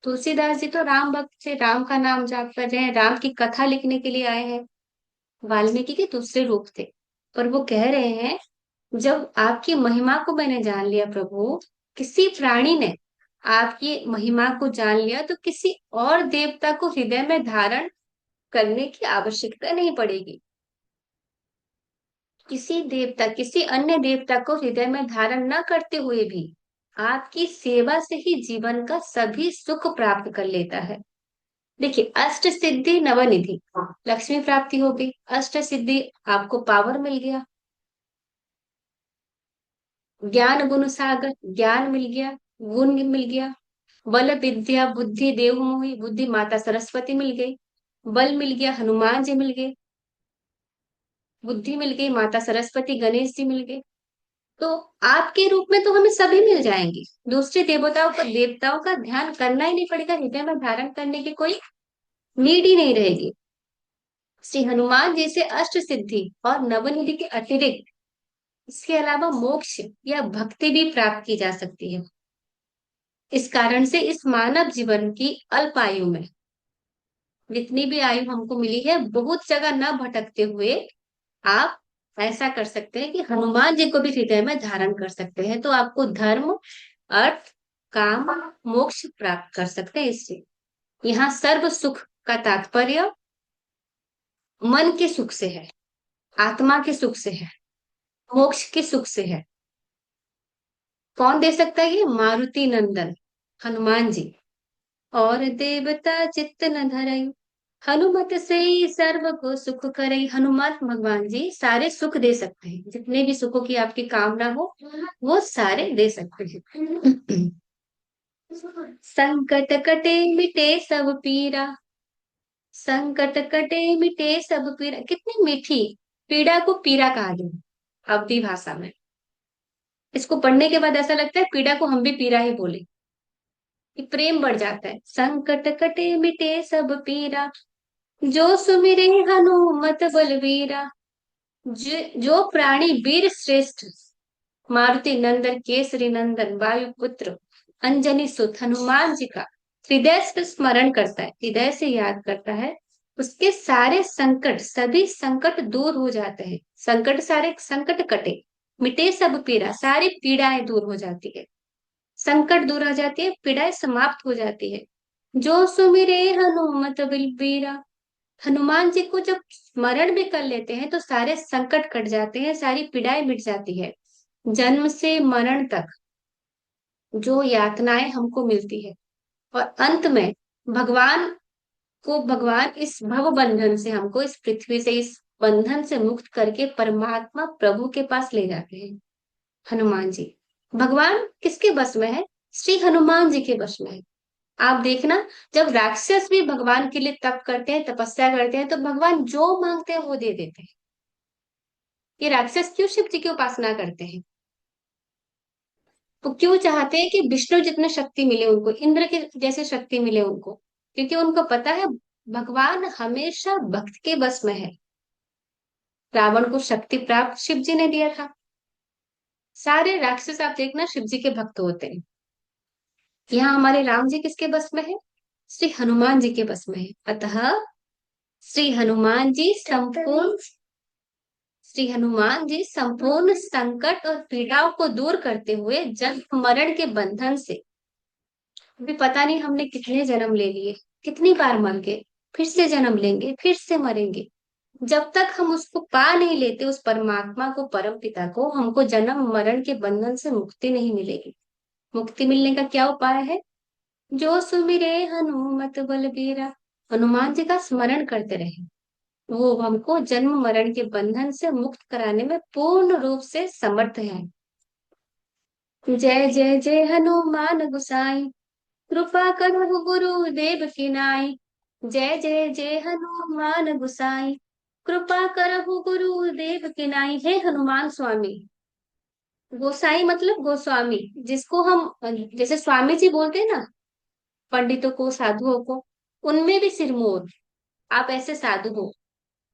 तुलसीदास जी तो राम भक्त से, राम का नाम जाप कर रहे हैं, राम की कथा लिखने के लिए आए हैं, वाल्मीकि के दूसरे रूप थे, पर वो कह रहे हैं, जब आपकी महिमा को मैंने जान लिया प्रभु, किसी प्राणी ने आपकी महिमा को जान लिया, तो किसी और देवता को हृदय में धारण करने की आवश्यकता नहीं पड़ेगी। किसी देवता, किसी अन्य देवता को हृदय में धारण न करते हुए भी आपकी सेवा से ही जीवन का सभी सुख प्राप्त कर लेता है। देखिए, अष्ट सिद्धि नवनिधि, लक्ष्मी प्राप्ति हो गई, अष्ट सिद्धि आपको पावर मिल गया, ज्ञान गुण सागर, ज्ञान मिल गया, गुण मिल गया, बल विद्या बुद्धि देव मोहि, बुद्धि माता सरस्वती मिल गई, बल मिल गया, हनुमान जी मिल गए, बुद्धि मिल गई, माता सरस्वती गणेश जी मिल गए। तो आपके रूप में तो हमें सभी मिल जाएंगे, दूसरे देवताओं का ध्यान करना ही नहीं पड़ेगा, हृदय में धारण करने की कोई नीड ही नहीं रहेगी। श्री हनुमान जी से अष्ट सिद्धि और नवनिधि के अतिरिक्त इसके अलावा मोक्ष या भक्ति भी प्राप्त की जा सकती है। इस कारण से इस मानव जीवन की अल्प आयु में, जितनी भी आयु हमको मिली है, बहुत जगह न भटकते हुए आप ऐसा कर सकते हैं कि हनुमान जी को भी हृदय में धारण कर सकते हैं, तो आपको धर्म, अर्थ, काम, मोक्ष प्राप्त कर सकते हैं। इससे यहाँ सर्व सुख का तात्पर्य मन के सुख से है, आत्मा के सुख से है, मोक्ष के सुख से है। कौन दे सकता है? ये मारुति नंदन हनुमान जी। और देवता चित्त न धरई, हनुमत से ही सर्व को सुख करई। हनुमान भगवान जी सारे सुख दे सकते हैं, जितने भी सुखों की आपकी कामना हो, वो सारे दे सकते हैं। संकट कटे मिटे सब पीरा, संकट कटे मिटे सब पीड़ा, कितनी मीठी। पीड़ा को पीरा कहा गया अवधी भाषा में। इसको पढ़ने के बाद ऐसा लगता है पीड़ा को हम भी पीरा ही बोले, कि प्रेम बढ़ जाता है। संकट कटे मिटे सब पीरा, जो सुमिरे हनुमत बलवीरा। जो प्राणी वीर श्रेष्ठ, मारुति नंदन केसरी नंदन वायुपुत्र अंजनी सुत हनुमान जी का हृदय से स्मरण करता है, हृदय से याद करता है, उसके सारे संकट, सभी संकट दूर हो जाते हैं। संकट, सारे संकट कटे, मिटे सब पीड़ा, सारी पीड़ाएं दूर हो जाती है। संकट दूर हो जाती है, पीड़ाएं समाप्त हो जाती है। जो सुमिरे हनुमत बलबीरा, हनुमान जी को जब स्मरण भी कर लेते हैं तो सारे संकट कट जाते हैं, सारी पीड़ाएं मिट जाती है। जन्म से मरण तक जो यातनाएं हमको मिलती है, और अंत में भगवान भगवान इस भव बंधन से, हमको इस पृथ्वी से, इस बंधन से मुक्त करके परमात्मा प्रभु के पास ले जाते हैं हनुमान जी। भगवान किसके बस में है? श्री हनुमान जी के बस में है। आप देखना, जब राक्षस भी भगवान के लिए तप करते हैं, तपस्या करते हैं, तो भगवान जो मांगते हैं वो दे देते हैं। ये राक्षस क्यों शिव जी की उपासना करते हैं? वो क्यों चाहते हैं कि विष्णु जितने शक्ति मिले उनको, इंद्र के जैसे शक्ति मिले उनको? क्योंकि उनको पता है भगवान हमेशा भक्त के बस में है। रावण को शक्ति प्राप्त शिव जी ने दिया था। सारे राक्षस आप देखना शिव जी के भक्त होते हैं। यहाँ हमारे राम जी किसके बस में है? श्री हनुमान जी के बस में है। अतः श्री हनुमान जी संपूर्ण श्री हनुमान जी संपूर्ण संकट और पीड़ाओं को दूर करते हुए जन्म मरण के बंधन से, अभी पता नहीं हमने कितने जन्म ले लिए, कितनी बार मर गए, फिर से जन्म लेंगे, फिर से मरेंगे, जब तक हम उसको पा नहीं लेते, उस परमात्मा को, परम पिता को, हमको जन्म मरण के बंधन से मुक्ति नहीं मिलेगी। मुक्ति मिलने का क्या उपाय है? जो सुमिरे हनुमत बलबीरा, हनुमान जी का स्मरण करते रहे, वो हमको जन्म मरण के बंधन से मुक्त कराने में पूर्ण रूप से समर्थ है। जय जय जय हनुमान गुसाई, कृपा करो गुरुदेव की नाई। जय जय जय हनुमान गुसाई, कृपा करहु गुरुदेव की नाई। हे हनुमान स्वामी, गोसाई मतलब गोस्वामी, जिसको हम जैसे स्वामी जी बोलते हैं ना पंडितों को, साधुओं को, उनमें भी सिरमौर, आप ऐसे साधु हो।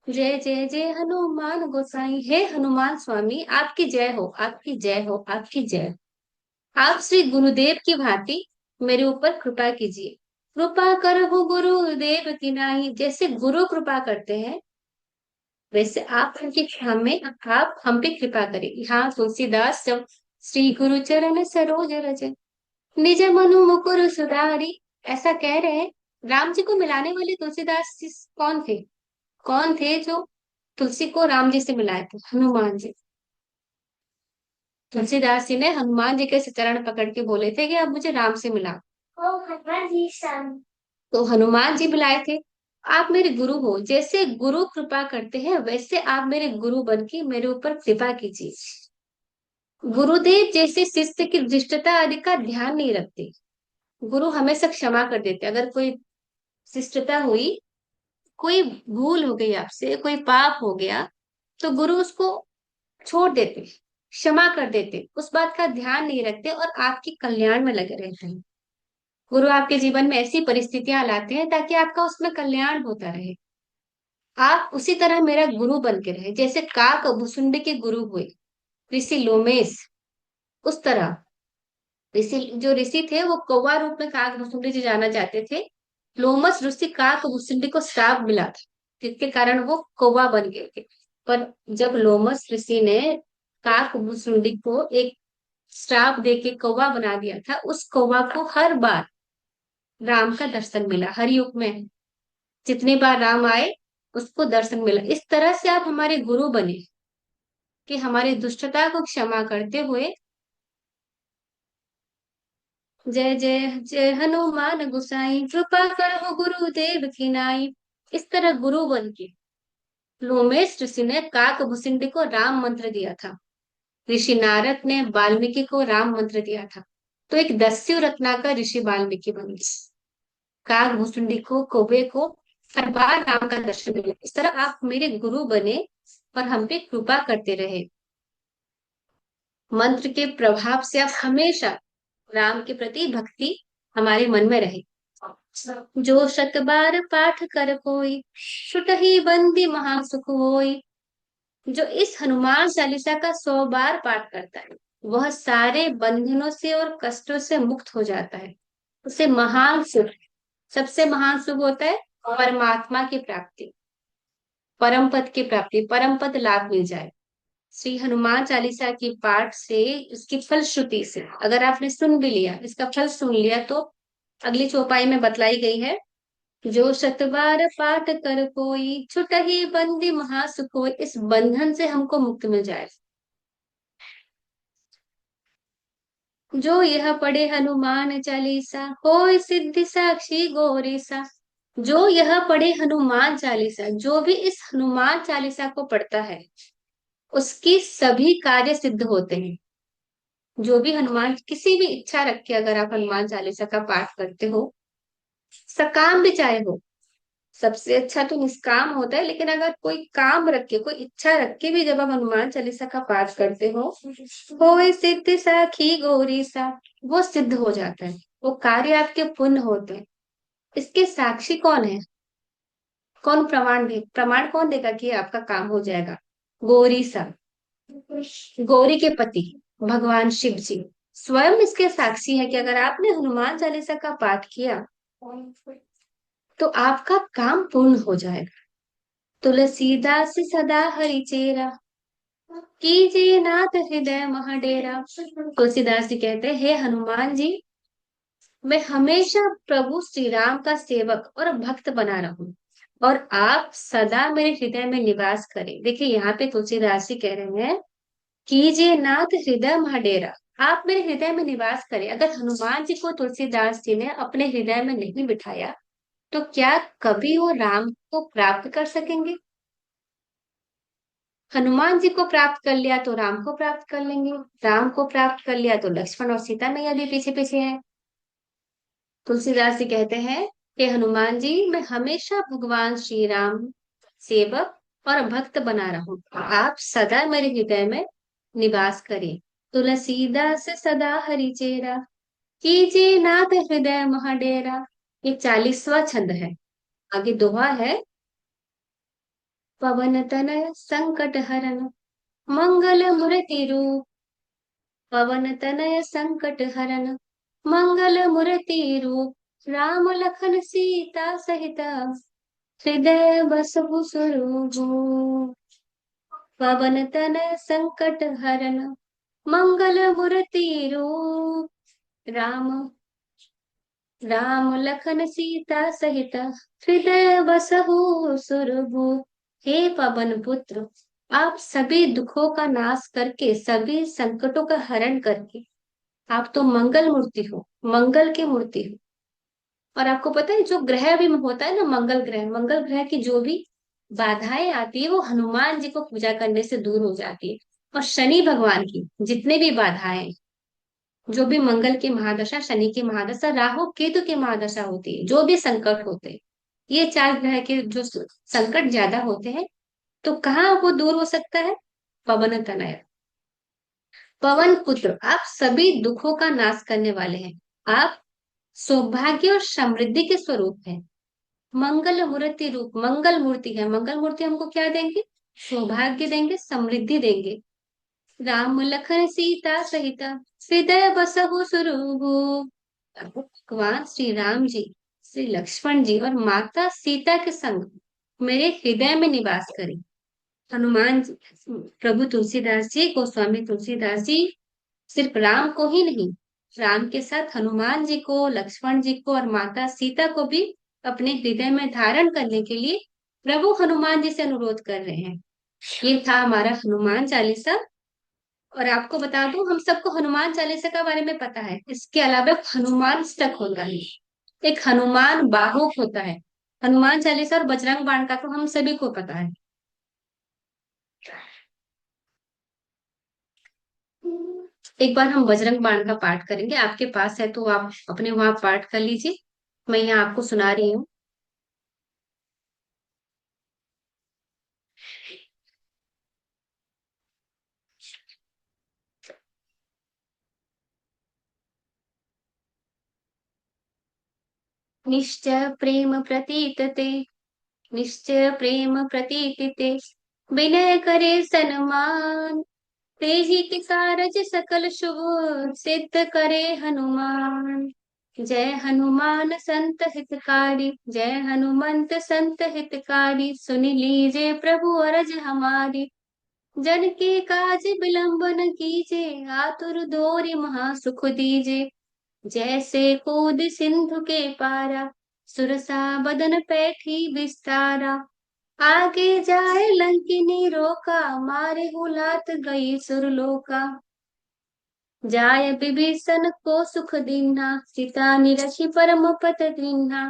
जय जय जय हनुमान गोसाई, हे हनुमान स्वामी आपकी जय हो, आपकी जय हो, आपकी जय। आप श्री गुरुदेव की भांति मेरे ऊपर कृपा कीजिए। कृपा करहु गुरुदेव की नाई, जैसे गुरु कृपा करते हैं वैसे आप आप हम पे कृपा करें। यहाँ तुलसीदास जब श्री गुरु चरण सरोज रज निज मनु मुकुर सुधारी, ऐसा कह रहे हैं। राम जी को मिलाने वाले तुलसीदास जी कौन थे? कौन थे जो तुलसी को राम जी से मिलाए थे? हनुमान जी। तुलसीदास जी ने हनुमान जी के चरण पकड़ के बोले थे कि अब मुझे राम से मिला। तो हनुमान जी बुलाए थे, आप मेरे गुरु हो, जैसे गुरु कृपा करते हैं वैसे आप मेरे गुरु बन के मेरे ऊपर कृपा कीजिए। गुरुदेव जैसे शिष्य की दृष्टता आदि का ध्यान नहीं रखते, गुरु हमेशा क्षमा कर देते। अगर कोई शिष्टता हुई, कोई भूल हो गई आपसे, कोई पाप हो गया, तो गुरु उसको छोड़ देते, क्षमा कर देते, उस बात का ध्यान नहीं रखते और आपके कल्याण में लगे रहते हैं। गुरु आपके जीवन में ऐसी परिस्थितियां लाते हैं ताकि आपका उसमें कल्याण होता रहे। आप उसी तरह मेरा गुरु बन के रहे, जैसे काक भुसुंड के गुरु हुए ऋषि लोमेश, उस तरह ऋषि, जो ऋषि थे वो कौवा रूप में काक भुसुंडी जी जाना चाहते थे। लोमस ऋषि काक भुसुंडी को श्राप मिला था, जिसके कारण वो कौवा बन गए थे। पर जब लोमस ऋषि ने काक भुसुंडी को एक श्राप देके कौवा बना दिया था, उस कौवा को हर बार राम का दर्शन मिला। हर युग में जितनी बार राम आए उसको दर्शन मिला। इस तरह से आप हमारे गुरु बने कि हमारी दुष्टता को क्षमा करते हुए, जय जय जय हनुमान गुसाई, कृपा करो गुरुदेव की नाई। इस तरह गुरु बन के लोमेश ऋषि ने काक भुसिंडी को राम मंत्र दिया था, ऋषि नारद ने वाल्मीकि को राम मंत्र दिया था। तो एक दस्यु रत्नाकर ऋषि वाल्मीकि बन गए। काक भुसुंडी को, कौवे को हर बार राम का दर्शन मिले। इस तरह आप मेरे गुरु बने और हम पे कृपा करते रहे। मंत्र के प्रभाव से आप हमेशा राम के प्रति भक्ति हमारे मन में रहे। जो शत बार पाठ कर कोई, छुटहि बंदी महा सुख होई। जो इस हनुमान चालीसा का 100 बार पाठ करता है, वह सारे बंधनों से और कष्टों से मुक्त हो जाता है। उसे महान सुख, सबसे महान सुख होता है परमात्मा की प्राप्ति, परम पद की प्राप्ति, परम पद लाभ मिल जाए। श्री हनुमान चालीसा की पाठ से, इसकी फलश्रुति से, अगर आपने सुन भी लिया, इसका फल सुन लिया, तो अगली चौपाई में बतलाई गई है, जो शतबार पाठ कर कोई, छुटहि बंदी महासुख होय। इस बंधन से हमको मुक्त मिल जाए। जो यह पढ़े हनुमान चालीसा, होय सिद्धि साक्षी गौरीसा। जो यह पढ़े हनुमान चालीसा, जो भी इस हनुमान चालीसा को पढ़ता है, उसकी सभी कार्य सिद्ध होते हैं। जो भी हनुमान, किसी भी इच्छा रख के अगर आप हनुमान चालीसा का पाठ करते हो, सकाम भी चाहे हो, सबसे अच्छा तो निष्काम होता है, लेकिन अगर कोई काम रख के, कोई इच्छा रख के भी जब आप हनुमान चालीसा का पाठ करते हो, वो सिद्ध साखी गौरी सा, वो सिद्ध हो जाता है, वो कार्य आपके पूर्ण होते हैं। इसके साक्षी कौन है? कौन प्रमाण दे, प्रमाण कौन देगा कि आपका काम हो जाएगा? गौरी सा, गौरी के पति भगवान शिव जी स्वयं इसके साक्षी है कि अगर आपने हनुमान चालीसा का पाठ किया, तो आपका काम पूर्ण हो जाएगा। तुलसीदास सदा हरि चेरा, कीजिए नाथ हृदय महाडेरा। तुलसीदास जी कहते हैं, हे हनुमान जी, मैं हमेशा प्रभु श्री राम का सेवक और भक्त बना रहूं, और आप सदा मेरे हृदय में निवास करें। देखिए यहाँ पे तुलसीदास जी कह रहे हैं, कीजिए नाथ हृदय महाडेरा, आप मेरे हृदय में निवास करें। अगर हनुमान जी को तुलसीदास जी ने अपने हृदय में नहीं बिठाया, तो क्या कभी वो राम को प्राप्त कर सकेंगे? हनुमान जी को प्राप्त कर लिया तो राम को प्राप्त कर लेंगे, राम को प्राप्त कर लिया तो लक्ष्मण और सीता मैया भी पीछे पीछे है। तुलसीदास जी कहते हैं कि हनुमान जी, मैं हमेशा भगवान श्री राम सेवक और भक्त बना रहूं, आप सदा मेरे हृदय में निवास करें। तुलसीदास सदा हरि चेरा, कीजिए नाथ हृदय महाडेरा। ये 40वां छंद है। आगे दोहा है, पवन तनय संकट हरन, मंगल मूर्ति रूप। पवन तनय संकट हरन, मंगल मूर्ति रूप। राम लखन सीता सहित, हृदय बसहु स्वरूप। पवन तनय संकट हरन, मंगल मूर्ति रूप। राम, राम लखन सीता सहित, हृदय बसहु स्वरूप। हे पवन पुत्र, आप सभी दुखों का नाश करके, सभी संकटों का हरण करके, आप तो मंगल मूर्ति हो, मंगल की मूर्ति हो। और आपको पता है, जो ग्रह भी होता है ना, मंगल ग्रह, मंगल ग्रह की जो भी बाधाएं आती है, वो हनुमान जी को पूजा करने से दूर हो जाती है। और शनि भगवान की जितने भी बाधाएं, जो भी मंगल की महादशा, शनि की महादशा, राहु केतु की महादशा होती है, जो भी संकट होते हैं, ये 4 ग्रह के जो संकट ज्यादा होते हैं, तो कहाँ वो दूर हो सकता है? पवन तनय, पवन पुत्र, आप सभी दुखों का नाश करने वाले हैं। आप सौभाग्य और समृद्धि के स्वरूप हैं। मंगल मूर्ति रूप, मंगल मूर्ति है, मंगल मूर्ति हमको क्या देंगे? सौभाग्य देंगे, समृद्धि देंगे। राम लखन सीता सहित, हृदय बसहु सुरभूप। भगवान श्री राम जी, श्री लक्ष्मण जी और माता सीता के संग मेरे हृदय में निवास करें। हनुमान जी, प्रभु तुलसीदास जी, गोस्वामी तुलसीदास जी सिर्फ राम को ही नहीं, राम के साथ हनुमान जी को, लक्ष्मण जी को और माता सीता को भी अपने हृदय में धारण करने के लिए प्रभु हनुमान जी से अनुरोध कर रहे हैं। ये था हमारा हनुमान चालीसा। और आपको बता दूं, हम सबको हनुमान चालीसा के बारे में पता है। इसके अलावा एक हनुमान अष्टक होता है, एक हनुमान बाहुक होता है। हनुमान चालीसा और बजरंग बाण का तो हम सभी को पता है। एक बार हम बजरंग बाण का पाठ करेंगे, आपके पास है तो आप अपने वहां पाठ कर लीजिए। मैं यहाँ आपको सुना रही हूँ। निश्चय प्रेम प्रतीत ते, निश्चय प्रेम प्रतीत ते, विनय करे सन्मान, तेहि के कारज सकल शुभ सिद्ध करे हनुमान। जय हनुमान संत हितकारी, जय हनुमंत संत हितकारी, सुन लीजिए प्रभु अरज हमारी। जन के काज विलंब न कीजे, आतुर दोरि महा सुख दीजे। जैसे कूद सिंधु के पारा, सुरसा बदन पैठी विस्तारा। आगे जाए लंकिनी रोका, मारे हुलात गई सुरलोका। जाय विभीषण को सुख दीन्हा, सीता निरखी परम पत दीन्हा।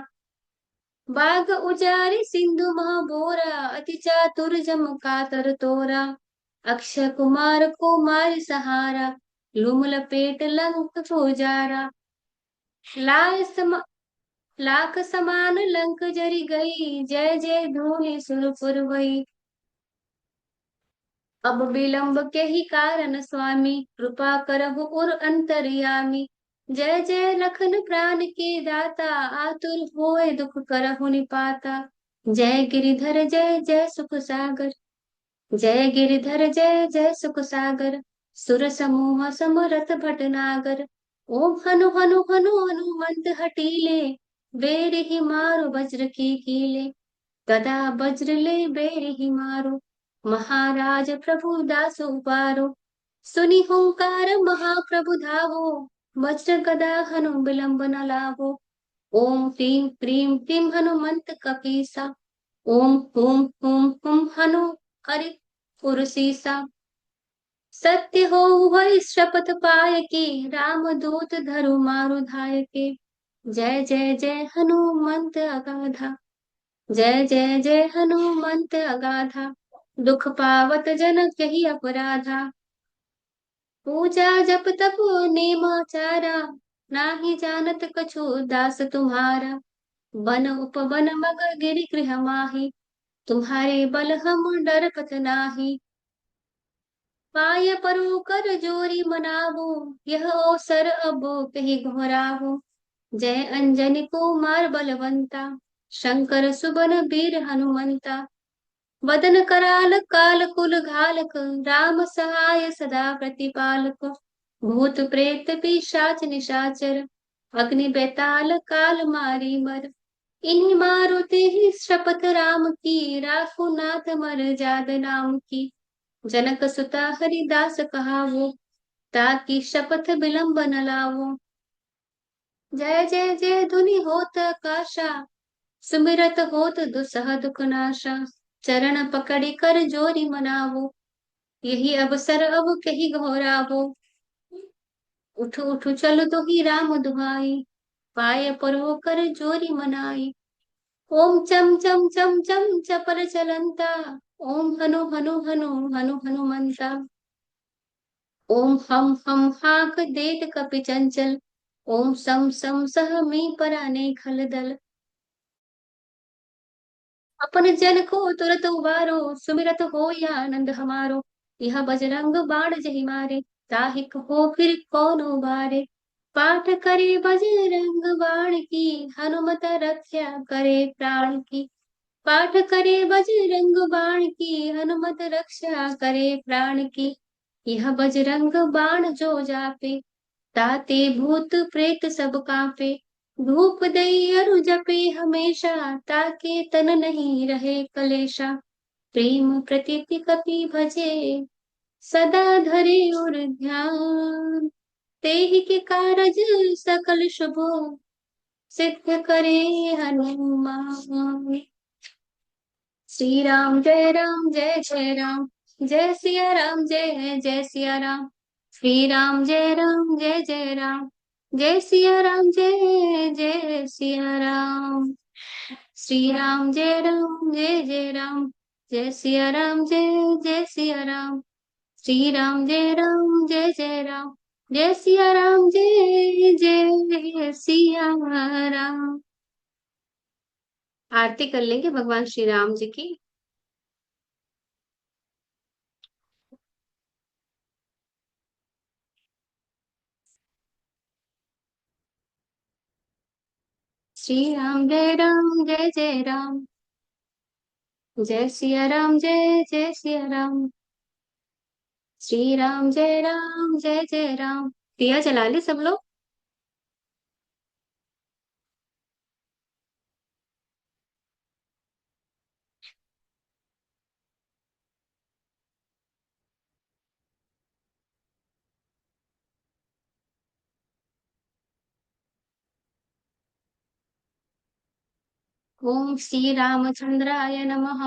बाग उजारि सिंधु महाबोरा, अति चातुर जम कातर तोरा। अक्षय कुमार को मार सहारा, लूम लपेट लंक को जारा। लाय सम लाख समान लंक जरि गई, जय जय धूलि सुरपुर वई। अब विलंब के ही कारण स्वामी, कृपा करहु उर अंतर्यामी। जय जय लखन प्राण के दाता, आतुर होय दुख करहु निपाता। जय गिरिधर जय जय सुख सागर, जय गिरिधर जय जय सुख सागर। सुर समूह समरथ भटनागर, ओम हनु हनु हनु हनुमंत हटीले। बेर ही मारो वज्र की कीले, गदा वज्र ले बेर ही मारो। महाराज प्रभु दासु पारो, सुनि हुंकार महाप्रभु धावो। वज्र गदा हनु विलंब न लावो। ओम क्रीं क्रीं क्रीं हनुमंत कपीसा, ओम हुम हुम हुम हनु हरि पुरसीसा। सत्य हो वही शपथ पाय की, राम दूत धरु मारु धाय के। जय जय जय हनुमंत अगाधा, जय जय जय हनुमंत अगाधा। दुख पावत जन कही अपराधा, पूजा जप तप नेमाचारा। नाही जानत कछु दास तुम्हारा, वन उपवन मग गिरि गृह माही। तुम्हारे बल हम डरपत नाही, पाय परो कर जोरी मनावो। यह अवसर अब कही घोरावो। जय अंजनी कुमार बलवंता, शंकर सुबन वीर हनुमंता। वदन कराल काल कुल घालक, राम सहाय सदा प्रतिपालक। भूत प्रेत पिशाच निशाचर, अग्नि बेताल काल मारी मर। इन्हीं मारुते ही शपथ राम की, राखो नाथ मर जाद नाम की। जनक सुता हरिदास कहावो, ताकि शपथ विलंब न लावो। जय जय जय धुनि होत आकाशा, सुमिरत होत दुसह दुख नाशा। चरण पकड़ि कर जोरी मनावो, यही अवसर अब कही घोरावो। उठ उठ चल तो ही राम दुहाई, पाय परो कर जोरी मनाई। ओम चम चम चम चम चपर चलंता, ओम हनु हनु हनु हनु हनुमंता। ओम हम हाक देत कपि चंचल, ओम सम सह मी पराने खल दल। अपन जन को तुरत उबारो, सुमिरत हो या आनंद हमारो। यह बजरंग बाण जहि मारे, ताहिक हो फिर कौन उबारे। पाठ करे बजरंग बाण की, हनुमत रक्षा करे प्राण की। पाठ करे बजरंग बाण की, हनुमत रक्षा करे प्राण की। यह बजरंग बाण जो जापे, ताते भूत प्रेत सब कांपे। धूप दई अरु जपे हमेशा, ताके तन नहीं रहे कलेशा। प्रेम प्रतीति कपि भजे, सदा धरे और ध्यान। तेहि के कारज सकल शुभ, सिद्ध करे हनुमान। श्री राम जय राम, जय सिया राम जय जय सिया राम। श्री राम जय राम, जय सिया राम जय जय सिया राम। श्री राम जय राम, जय सिया राम जय जय सिया राम। श्री राम जय राम, जय सिया राम जय जय सिया राम। आरती कर लेंगे भगवान श्री राम जी की। राम जय जय राम, जय सिया राम जय जय सिया राम, राम जय जय राम। दिया जला ली सब लोग। ओम श्री रामचंद्राय नमः।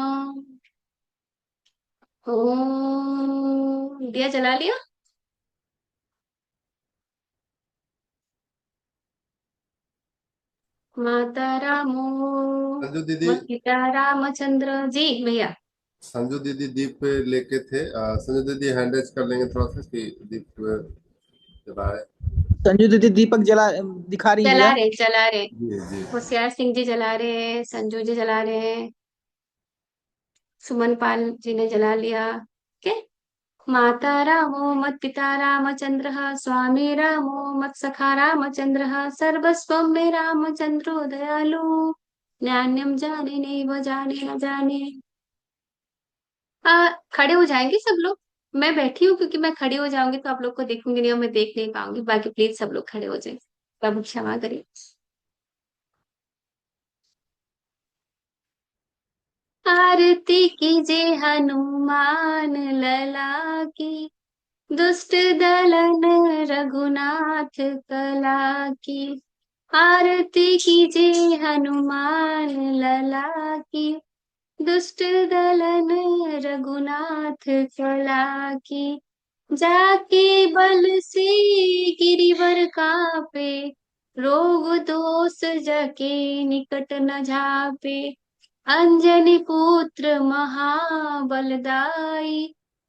ओम, दिया जला लिया। माता रामो संजू दीदी, मत पिता रामचंद्र जी भैया। संजू दीदी दीप लेके थे। संजू दीदी हैंड रेज कर लेंगे थोड़ा सा कि दीप जलाए। संजू दीदी दीपक जला दिखा रही हैं जला भैया। रहे जला रहे। जी जी। होशियार सिंह जी जला रहे हैं, संजू जी जला रहे हैं, सुमन पाल जी ने जला लिया। के माता रामो मत पिता रामचंद्र, स्वामी रामो मत सखा रामचंद्र, सर्वस्वं मे रामचंद्रो दयालु, नान्यम जाने नैव जाने न जाने। खड़े हो जाएंगे सब लोग। मैं बैठी हूँ क्योंकि मैं खड़ी हो जाऊंगी तो आप लोग को देखूंगी नहीं और मैं देख नहीं पाऊंगी। बाकी प्लीज सब लोग खड़े हो जाए। प्रभु क्षमा करिए। आरती कीजिए हनुमान लला की, दुष्ट दलन रघुनाथ कला की। आरती कीजिए हनुमान लला की, दुष्ट दलन रघुनाथ कला की। जाके बल से गिरिवर कापे, रोग दोष जके निकट न झापे। अंजनी पुत्र महाबलदाई,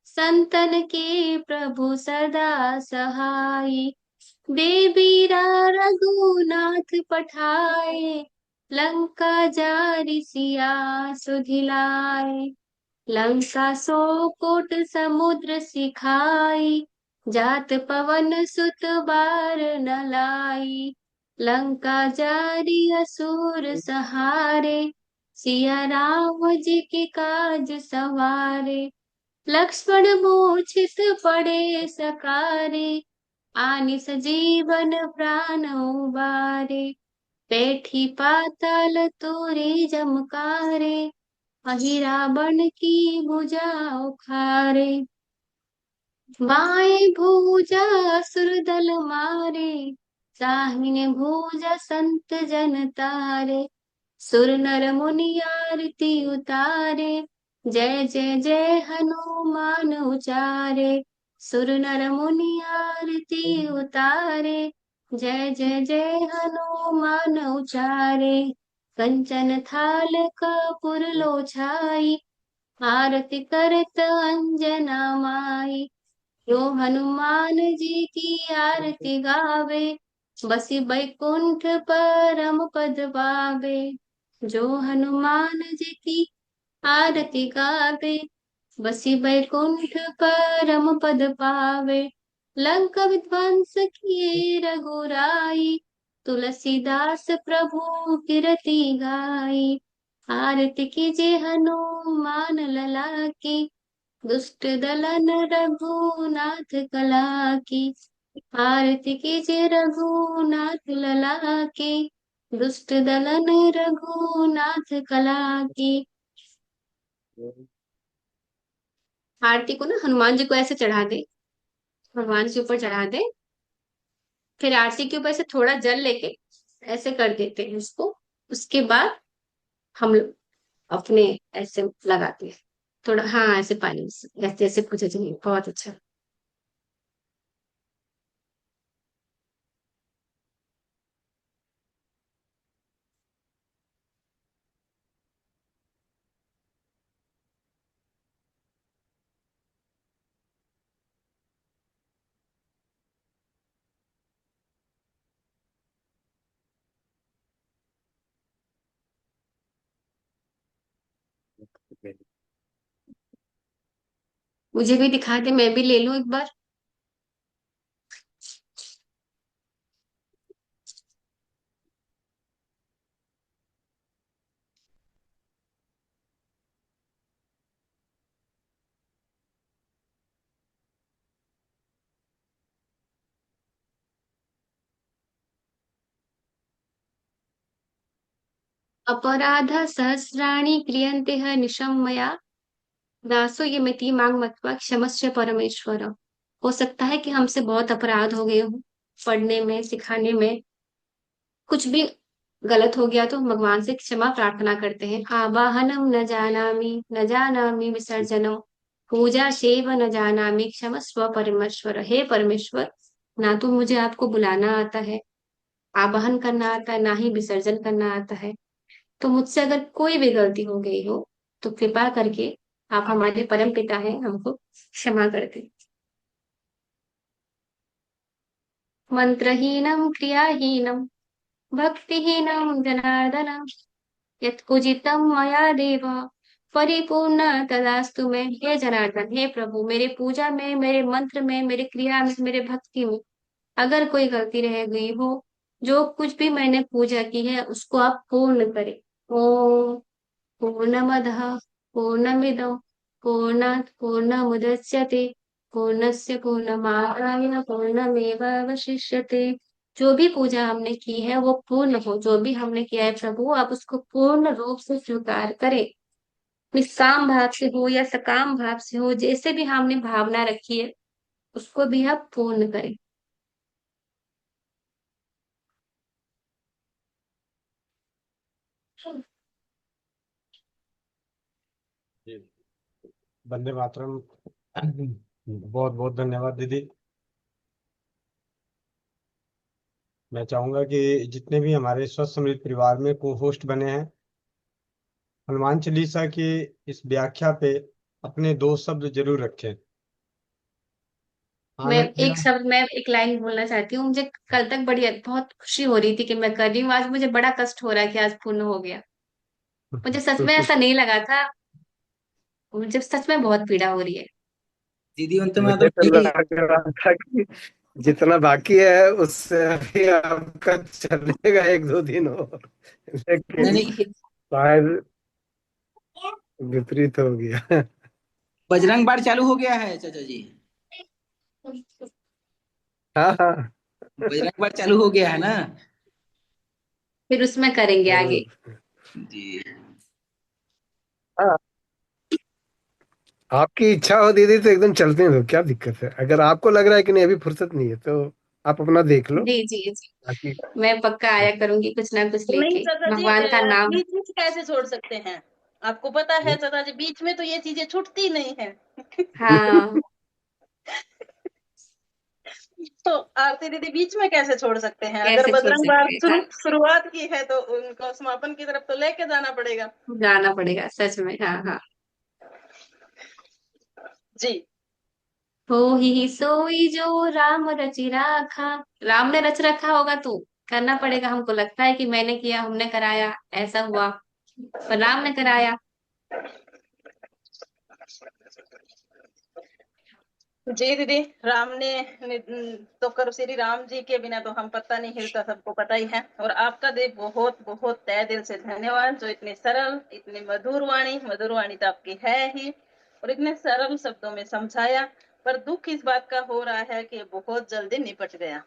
संतन के प्रभु सदा सहाई। देवीरा रघुनाथ पठाए, लंका जारि सिया सुधिलाए। लंका सो कोट समुद्र सिखाई, जात पवन सुत बार न लाई। लंका जारि असुर सहारे, सिया राम जी के काज सवारे। लक्ष्मण मूर्छित पड़े सकारे, आनि सजीवन प्राण उबारे। बैठी पाताल तोरे जमकारे, वही रावण की भुजा उखाड़े। बाएं भुजा असुर दल मारे, दाहिने भुजा संत जन तारे। सुर नर मुनि आरती उतारे, जय जय जय हनुमान उचारे। सुर नर मुनि आरती उतारे, जय जय जय हनुमान उचारे। कंचन थाल कपूर लो छाई, आरती करत अंजना माई। जो हनुमान जी की आरती गावे, बसी बैकुंठ परम पद पावे। जो हनुमान जी की आरती गावे, बसी बैकुंठ परम पद पावे। लंका विध्वंस किए रघुराई, तुलसीदास प्रभु कीरति गाई। आरती कीजिए हनुमान लला की, दुष्ट दलन रघुनाथ कला की। आरती कीजिए रघुनाथ लला की, दुष्ट दलन रघुनाथ कला की। आरती को ना हनुमान जी को ऐसे चढ़ा दे, हनुमान जी ऊपर चढ़ा दे। फिर आरती के ऊपर से थोड़ा जल लेके ऐसे कर देते हैं इसको। उसके बाद हम लोग अपने ऐसे लगाते हैं थोड़ा, हाँ ऐसे पानी से ऐसे ऐसे पूजा चाहिए। बहुत अच्छा। मुझे भी दिखा दे, मैं भी ले लूं एक बार। अपराध सहस्राणि क्रियन्ते निशं मया दासो ये मिति मांग मत्वा क्षमस्व परमेश्वर। हो सकता है कि हमसे बहुत अपराध हो गए हो पढ़ने में, सिखाने में, कुछ भी गलत हो गया तो हम भगवान से क्षमा प्रार्थना करते हैं। आवाहनम न जानामि विसर्जनम पूजा शेव न जानामि क्षमस्व परमेश्वर। हे परमेश्वर, ना तो मुझे आपको बुलाना आता है, आवाहन करना आता है, ना ही विसर्जन करना आता है। तो मुझसे अगर कोई भी गलती हो गई हो तो कृपा करके आप हमारे परम पिता हैं, हमको क्षमा कर दें। मंत्रहीनम क्रियाहीनम भक्तिहीनम जनार्दन यत्पूजितम मया देव परिपूर्ण तदास्तु में। हे जनार्दन, हे प्रभु, मेरे पूजा में, मेरे मंत्र में, मेरे क्रिया में, मेरे भक्ति में अगर कोई गलती रह गई हो, जो कुछ भी मैंने पूजा की है उसको आप पूर्ण करें। ओम पूर्णमदः पूर्णमिदं पूर्णात् पूर्णमुदच्यते पूर्णस्य पूर्णमादाय पूर्णमेवावशिष्यते। जो भी पूजा हमने की है वो पूर्ण हो। जो भी हमने किया है प्रभु, आप उसको पूर्ण रूप से स्वीकार करें। निष्काम भाव से हो या सकाम भाव से हो, जैसे भी हमने भावना रखी है उसको भी आप पूर्ण करें। जी, वंदे मातरम। बहुत बहुत धन्यवाद दीदी। मैं चाहूंगा कि जितने भी हमारे स्वस्थ समृद्ध परिवार में को होस्ट बने हैं, हनुमान चालीसा की इस व्याख्या पे अपने दो शब्द जरूर रखें। आनंद या मैं एक लाइन बोलना चाहती हूँ। मुझे कल तक बड़ी बहुत खुशी हो रही थी कि मैं कर रही हूँ, आज मुझे बड़ा कष्ट हो रहा है कि आज पूर्ण हो गया। मुझे सच में ऐसा नहीं लगा था, मुझे सच में बहुत पीड़ा हो रही है। दीदी अंत में मुझे तो जी। लग रहा था कि जितना बाकी है उससे अभी आपका चलेगा 1-2 दिन और, नहीं लेकिन नहीं, शायद विपरीत हो गया। बजरंग बाण चालू हो गया है चाचा जी। हाँ हाँ, बजरंग बाण चालू हो गया है ना। फिर उसमें करेंगे आगे। जरूर। जी। हाँ, आपकी इच्छा हो दीदी तो एकदम चलते हैं, तो क्या दिक्कत है। अगर आपको लग रहा है कि नहीं अभी फुर्सत नहीं है तो आप अपना देख लो, जी जी जी, बाकी मैं पक्का आया करूंगी कुछ ना कुछ नहीं लेके, चाचा जी, भगवान का नाम। बीच में कैसे छोड़ सकते हैं? आपको पता है चाचा जी, बीच में तो ये चीजें छूटती नहीं है। हाँ, तो आरती दीदी बीच में कैसे छोड़ सकते हैं? अगर कैसे छोड़ बजरंग बाण सकते हैं, हाँ, शुरुआत की है तो उनको समापन की तरफ तो लेके जाना पड़ेगा। जाना पड़ेगा सच में। हाँ हाँ। जी। हो ही सोई जो राम रचि राखा। राम ने रच रखा होगा तो करना पड़ेगा। हमको लगता है कि मैंने किया, हमने कराया, ऐसा हुआ, पर राम ने कराया। जी दीदी, राम तो कर श्री राम जी के बिना तो हम पता नहीं हिलता, सबको पता ही है। और आपका देव बहुत बहुत तहे दिल से धन्यवाद, जो इतने सरल, इतनी मधुर वाणी तो आपकी है ही, और इतने सरल शब्दों में समझाया। पर दुख इस बात का हो रहा है कि बहुत जल्दी निपट गया,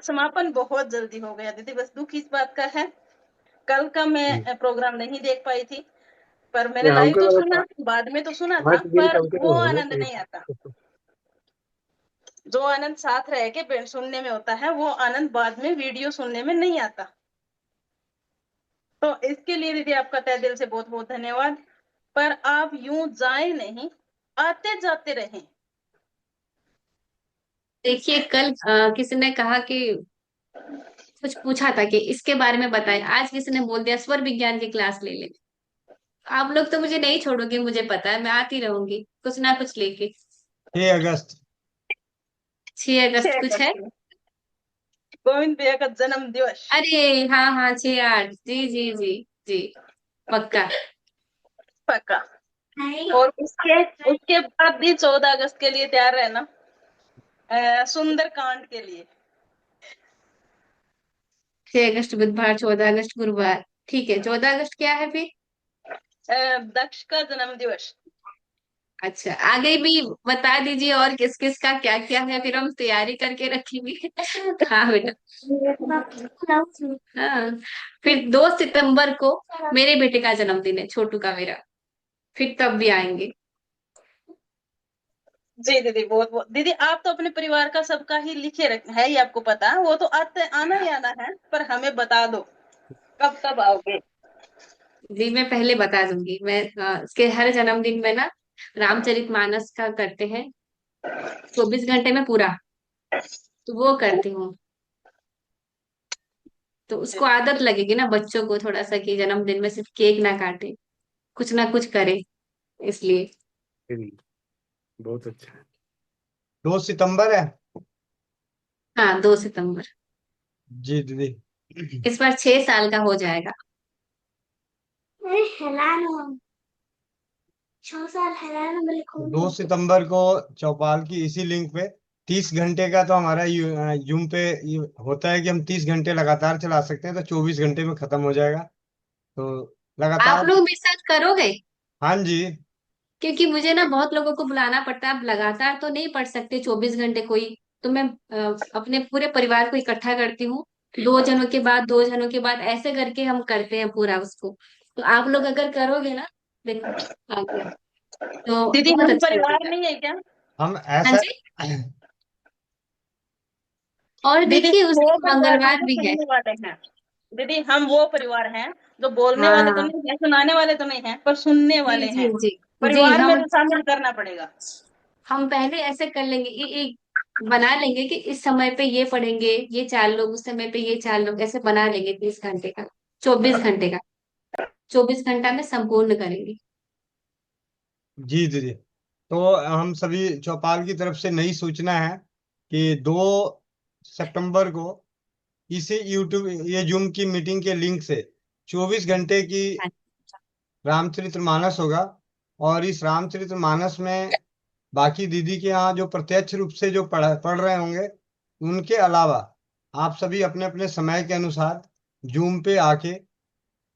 समापन बहुत जल्दी हो गया दीदी। बस दुख इस बात का है, कल का मैं प्रोग्राम नहीं देख पाई थी, पर मैंने लाइव हमको तो लगा सुना, बाद में तो सुना था, 5 दिन पर कम से वो कम होना आनंद चाहिए नहीं आता था। जो आनंद साथ रह के सुनने में होता है, वो आनंद बाद में वीडियो सुनने में नहीं आता। तो इसके लिए दीदी आपका तहे दिल से बहुत बहुत धन्यवाद। पर आप यूं जाए नहीं, आते जाते रहें। देखिए कल किसी ने कहा कि कुछ पूछा था कि इसके बारे में बताएं, आज किसी ने बोल दिया स्वर विज्ञान की क्लास ले ले। आप लोग तो मुझे नहीं छोड़ोगे, मुझे पता है, मैं आती रहूंगी कुछ ना कुछ लेके। 6 अगस्त। 6 अगस्त 6 कुछ है? अगस्त को गोविंद भैया का जन्म दिवस। अरे हाँ हाँ, 6/8, जी जी जी जी, पक्का। पक्का। और उसके उसके बाद भी 14 अगस्त के लिए तैयार रहना, सुंदर कांड के लिए। 6 अगस्त बुधवार, 14 अगस्त गुरुवार, ठीक है। 14 अगस्त क्या है फिर? दक्ष का जन्म दिवस। अच्छा, आगे भी बता दीजिए और किस किस का क्या क्या है, फिर हम तैयारी करके रखेंगे। हाँ बेटा। हाँ, फिर 2 सितंबर को मेरे बेटे का जन्मदिन है, छोटू का, मेरा। फिर तब भी आएंगे। जी दीदी, बहुत बहुत दीदी, आप तो अपने परिवार का सबका ही लिखे रख है ही, आपको पता है, वो तो आते आना ही आना है, पर हमें बता दो कब कब आओगे। जी मैं पहले बता दूंगी। मैं इसके हर जन्मदिन में ना रामचरितमानस का करते हैं, 24 घंटे में पूरा, तो वो करती हूँ। तो उसको आदत लगेगी ना बच्चों को थोड़ा सा, कि जन्मदिन में सिर्फ केक ना काटे, कुछ ना कुछ करे, इसलिए। बहुत अच्छा है। 2 सितंबर है। हाँ, 2 सितंबर। जी दीदी। इस बार 6 साल का हो जाएगा। हेलानो, 6 साल हेलानो मेरे को। 2 सितंबर को चौपाल की इसी लिंक पे 30 घंटे का तो हमारा यूम पे होता है कि हम 30 घंटे लगातार चला सकते हैं, तो 24 घंटे में खत्म हो जाएगा। तो आप लगातार। लोग मेरे साथ करोगे? हाँ जी। क्योंकि मुझे ना बहुत लोगों को बुलाना पड़ता है, अब लगातार तो नहीं पढ़ सकते 24 घंटे कोई। तो मैं अपने पूरे परिवार को इकट्ठा करती हूँ, 2 जनों के बाद 2 जनों के बाद, ऐसे करके हम करते हैं पूरा उसको। तो आप लोग अगर करोगे ना, देखो, आ गया, तो दीदी, बहुत हम अच्छा परिवार लगेगा। नहीं है क्या? हम हाँ ऐसा। जी। और दीदी, देखिए उस वो दिन परिवार हैं मंगलवार जो भी है। सुनने वाले हैं। दीदी, हम वो परिवार हैं जो बोलने वाले तो हाँ नहीं है, सुनाने वाले तो नहीं है, पर सुनने जी वाले जी हैं। जी। जी परिवार में तो शामिल करना पड़ेगा। हम पहले ऐसे कर लेंगे, एक बना लेंगे कि इस समय पे ये पढ़ेंगे ये 4 लोग, उस समय पे ये 4 लोग, ऐसे बना लेंगे 30 घंटे का, 24 घंटे का, 24 घंटा में संपूर्ण करेंगे। जी दीदी। तो हम सभी चौपाल की तरफ से नई सूचना है कि 2 सितंबर को इसी यूट्यूब ये जूम की मीटिंग के लिंक से 24 घंटे की रामचरितमानस होगा। और इस रामचरितमानस में बाकी दीदी के यहाँ जो प्रत्यक्ष रूप से जो पढ़ रहे होंगे, उनके अलावा आप सभी अपने अपने समय के अनुसार जूम पे आके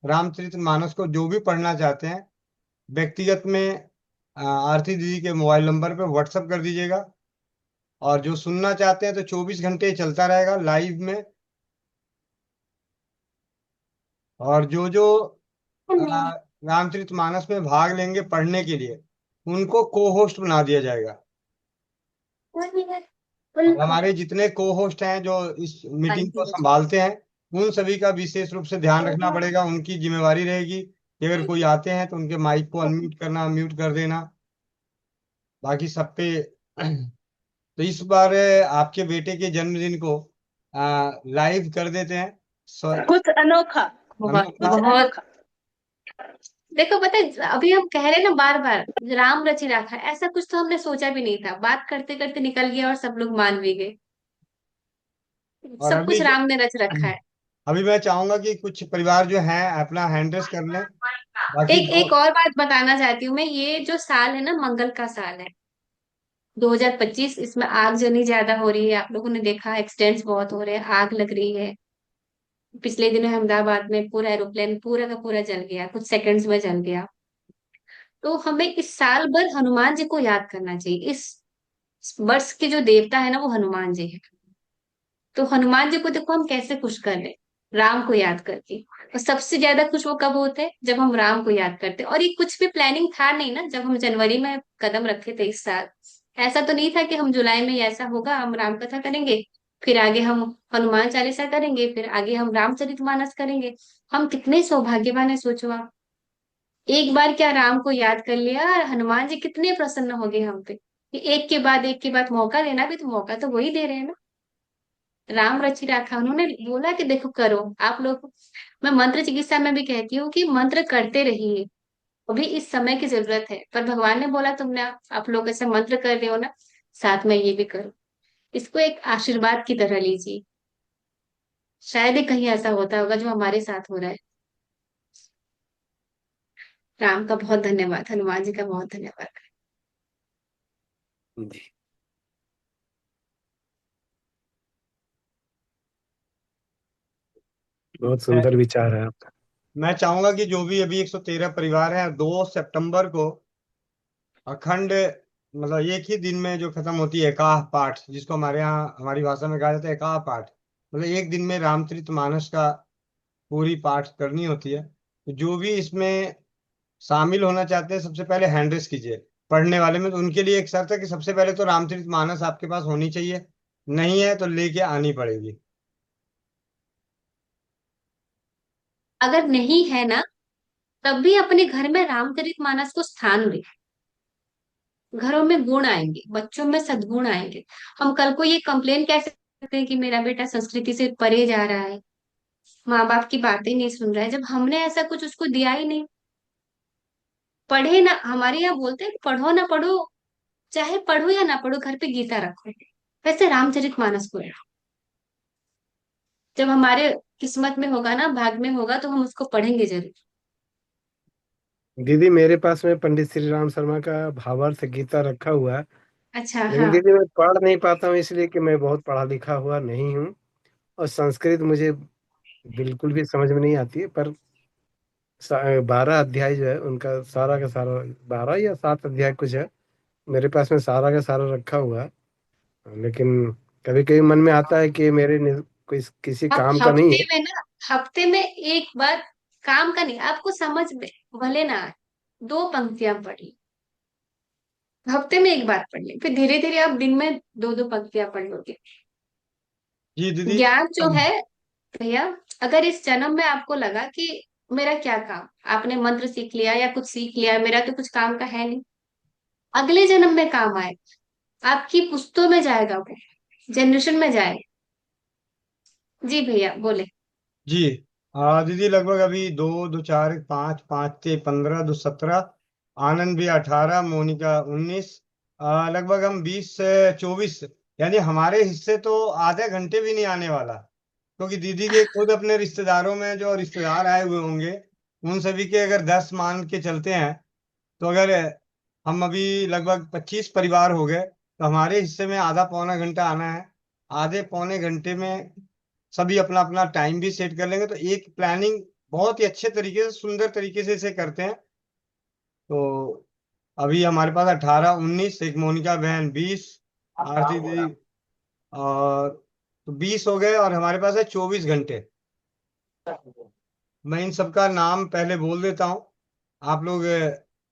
रामचरितमानस को जो भी पढ़ना चाहते हैं, व्यक्तिगत में आरती दीदी के मोबाइल नंबर पे व्हाट्सअप कर दीजिएगा। और जो सुनना चाहते हैं तो 24 घंटे चलता रहेगा लाइव में। और जो जो रामचरितमानस में भाग लेंगे पढ़ने के लिए, उनको को होस्ट बना दिया जाएगा। और हमारे जितने को होस्ट हैं जो इस मीटिंग को संभालते हैं, उन सभी का विशेष रूप से ध्यान रखना पड़ेगा। उनकी जिम्मेवारी रहेगी कि अगर कोई आते हैं तो उनके माइक को अनम्यूट करना, म्यूट कर देना। बाकी सब पे। तो इस बार आपके बेटे के जन्मदिन को लाइव कर देते हैं। कुछ अनोखा। बहुत अनोखा। कुछ बहुत। अनोखा। देखो पता है, अभी हम कह रहे हैं ना बार बार, राम रचि राखा, ऐसा कुछ तो हमने सोचा भी नहीं था, बात करते करते निकल गया और सब लोग मान भी गए। और सब अभी कुछ राम ने रच रखा है। अभी मैं चाहूंगा कि कुछ परिवार जो हैं अपना हैंड रेस कर लें। बाकी एक दो। एक और बात बताना चाहती हूँ मैं, ये जो साल है ना मंगल का साल है, 2025, इसमें आगजनी ज्यादा हो रही है, आप लोगों ने देखा, एक्सीडेंट्स बहुत हो रहे हैं, आग लग रही है। पिछले दिनों अहमदाबाद में पूरा एरोप्लेन पूरा का पूरा जल गया, कुछ सेकंड्स में जल गया। तो हमें इस साल भर हनुमान जी को याद करना चाहिए। इस वर्ष के जो देवता है ना, वो हनुमान जी है। तो हनुमान जी को देखो हम कैसे खुश कर रहे हैं, राम को याद करके। और सबसे ज्यादा खुश वो कब होते हैं, जब हम राम को याद करते हैं। और ये कुछ भी प्लानिंग था नहीं ना, जब हम जनवरी में कदम रखे थे इस साल, ऐसा तो नहीं था कि हम जुलाई में ऐसा होगा हम राम कथा करेंगे, फिर आगे हम हनुमान चालीसा करेंगे, फिर आगे हम रामचरितमानस करेंगे। हम कितने सौभाग्यवान है, सोचो आप। एक बार क्या राम को याद कर लिया, और हनुमान जी कितने प्रसन्न हो गए हम पे, कि एक के बाद मौका देना भी, तो मौका तो वही दे रहे हैं ना, राम रचि राखा। उन्होंने बोला कि देखो करो आप लोग। मैं मंत्र चिकित्सा में भी कहती हूँ कि मंत्र करते रहिए, अभी इस समय की जरूरत है, पर भगवान ने बोला तुमने, आप लोग ऐसे मंत्र कर रहे हो ना, साथ में ये भी करो। इसको एक आशीर्वाद की तरह लीजिए, शायद ही कहीं ऐसा होता होगा जो हमारे साथ हो रहा है। राम का बहुत धन्यवाद, हनुमान जी का बहुत धन्यवाद। जी बहुत सुंदर विचार है आपका। मैं चाहूंगा कि जो भी अभी 113 परिवार हैं, 2 सितंबर को अखंड मतलब एक ही दिन में जो खत्म होती है एकाह पाठ, जिसको हमारे यहाँ हमारी भाषा में कहा जाता है एकाह पाठ, मतलब एक दिन में रामचरितमानस का पूरी पाठ करनी होती है। तो जो भी इसमें शामिल होना चाहते हैं सबसे पहले हैंड रेस कीजिए। पढ़ने वाले में तो उनके लिए एक शर्त है कि सबसे पहले तो रामचरितमानस आपके पास होनी चाहिए, नहीं है तो लेके आनी पड़ेगी। अगर नहीं है ना, तब भी अपने घर में रामचरितमानस को स्थान दे। घरों में गुण आएंगे, बच्चों में सद्गुण आएंगे। हम कल को ये कंप्लेन कैसे करते हैं कि मेरा बेटा संस्कृति से परे जा रहा है, माँ बाप की बातें नहीं सुन रहा है, जब हमने ऐसा कुछ उसको दिया ही नहीं। पढ़े ना, हमारे यहाँ बोलते हैं पढ़ो ना पढ़ो, चाहे पढ़ो या ना पढ़ो, घर पे गीता रखो। वैसे रामचरितमानस को रखो। जब हमारे किस्मत में होगा ना, भाग में होगा, तो हम उसको पढ़ेंगे जरूर। दीदी मेरे पास में पंडित श्री राम शर्मा का भावार्थ गीता रखा हुआ है। अच्छा, लेकिन हाँ। दीदी मैं पढ़ नहीं पाता हूँ, इसलिए कि मैं बहुत पढ़ा लिखा हुआ नहीं हूँ। और संस्कृत मुझे बिल्कुल भी समझ में नहीं आती है। पर 12 अध्याय जो है उनका सारा का सारा, 12 या 7 अध्याय कुछ है, मेरे पास में सारा का सारा रखा हुआ है। लेकिन कभी कभी मन में आता है कि कोई किसी अब काम का नहीं हफ्ते है। में ना, हफ्ते में एक बार, काम का नहीं, आपको समझ में भले ना आए, 2 पंक्तियां पढ़ी, हफ्ते में एक बार पढ़ ले, फिर धीरे धीरे आप दिन में 2-2 पंक्तियां पढ़ लोगे। जी दीदी। ज्ञान जो है भैया, अगर इस जन्म में आपको लगा कि मेरा क्या काम, आपने मंत्र सीख लिया या कुछ सीख लिया, मेरा तो कुछ काम का है नहीं, अगले जन्म में काम आए, आपकी पुश्तों में जाएगा वो, जनरेशन में जाएगा। जी भैया बोले। जी दीदी लगभग अभी दो दो चार पाँच, पाँच ते 15, दो 17, आनंद भी 18, मोनिका 19, लगभग हम 20 से 24, यानी हमारे हिस्से तो आधे घंटे भी नहीं आने वाला। क्योंकि दीदी के खुद अपने रिश्तेदारों में जो रिश्तेदार आए हुए होंगे, उन सभी के अगर 10 मान के चलते हैं, तो अगर हम अभी लगभग 25 परिवार हो गए, तो हमारे हिस्से में आधा पौना घंटा आना है। आधे पौने घंटे में सभी अपना अपना टाइम भी सेट कर लेंगे, तो एक प्लानिंग बहुत ही अच्छे तरीके से, सुंदर तरीके से इसे करते हैं। तो अभी हमारे पास 18, 19, एक मोनिका बहन 20, आरती दीदी, और तो 20 हो गए, और हमारे पास है 24 घंटे। मैं इन सबका नाम पहले बोल देता हूँ, आप लोग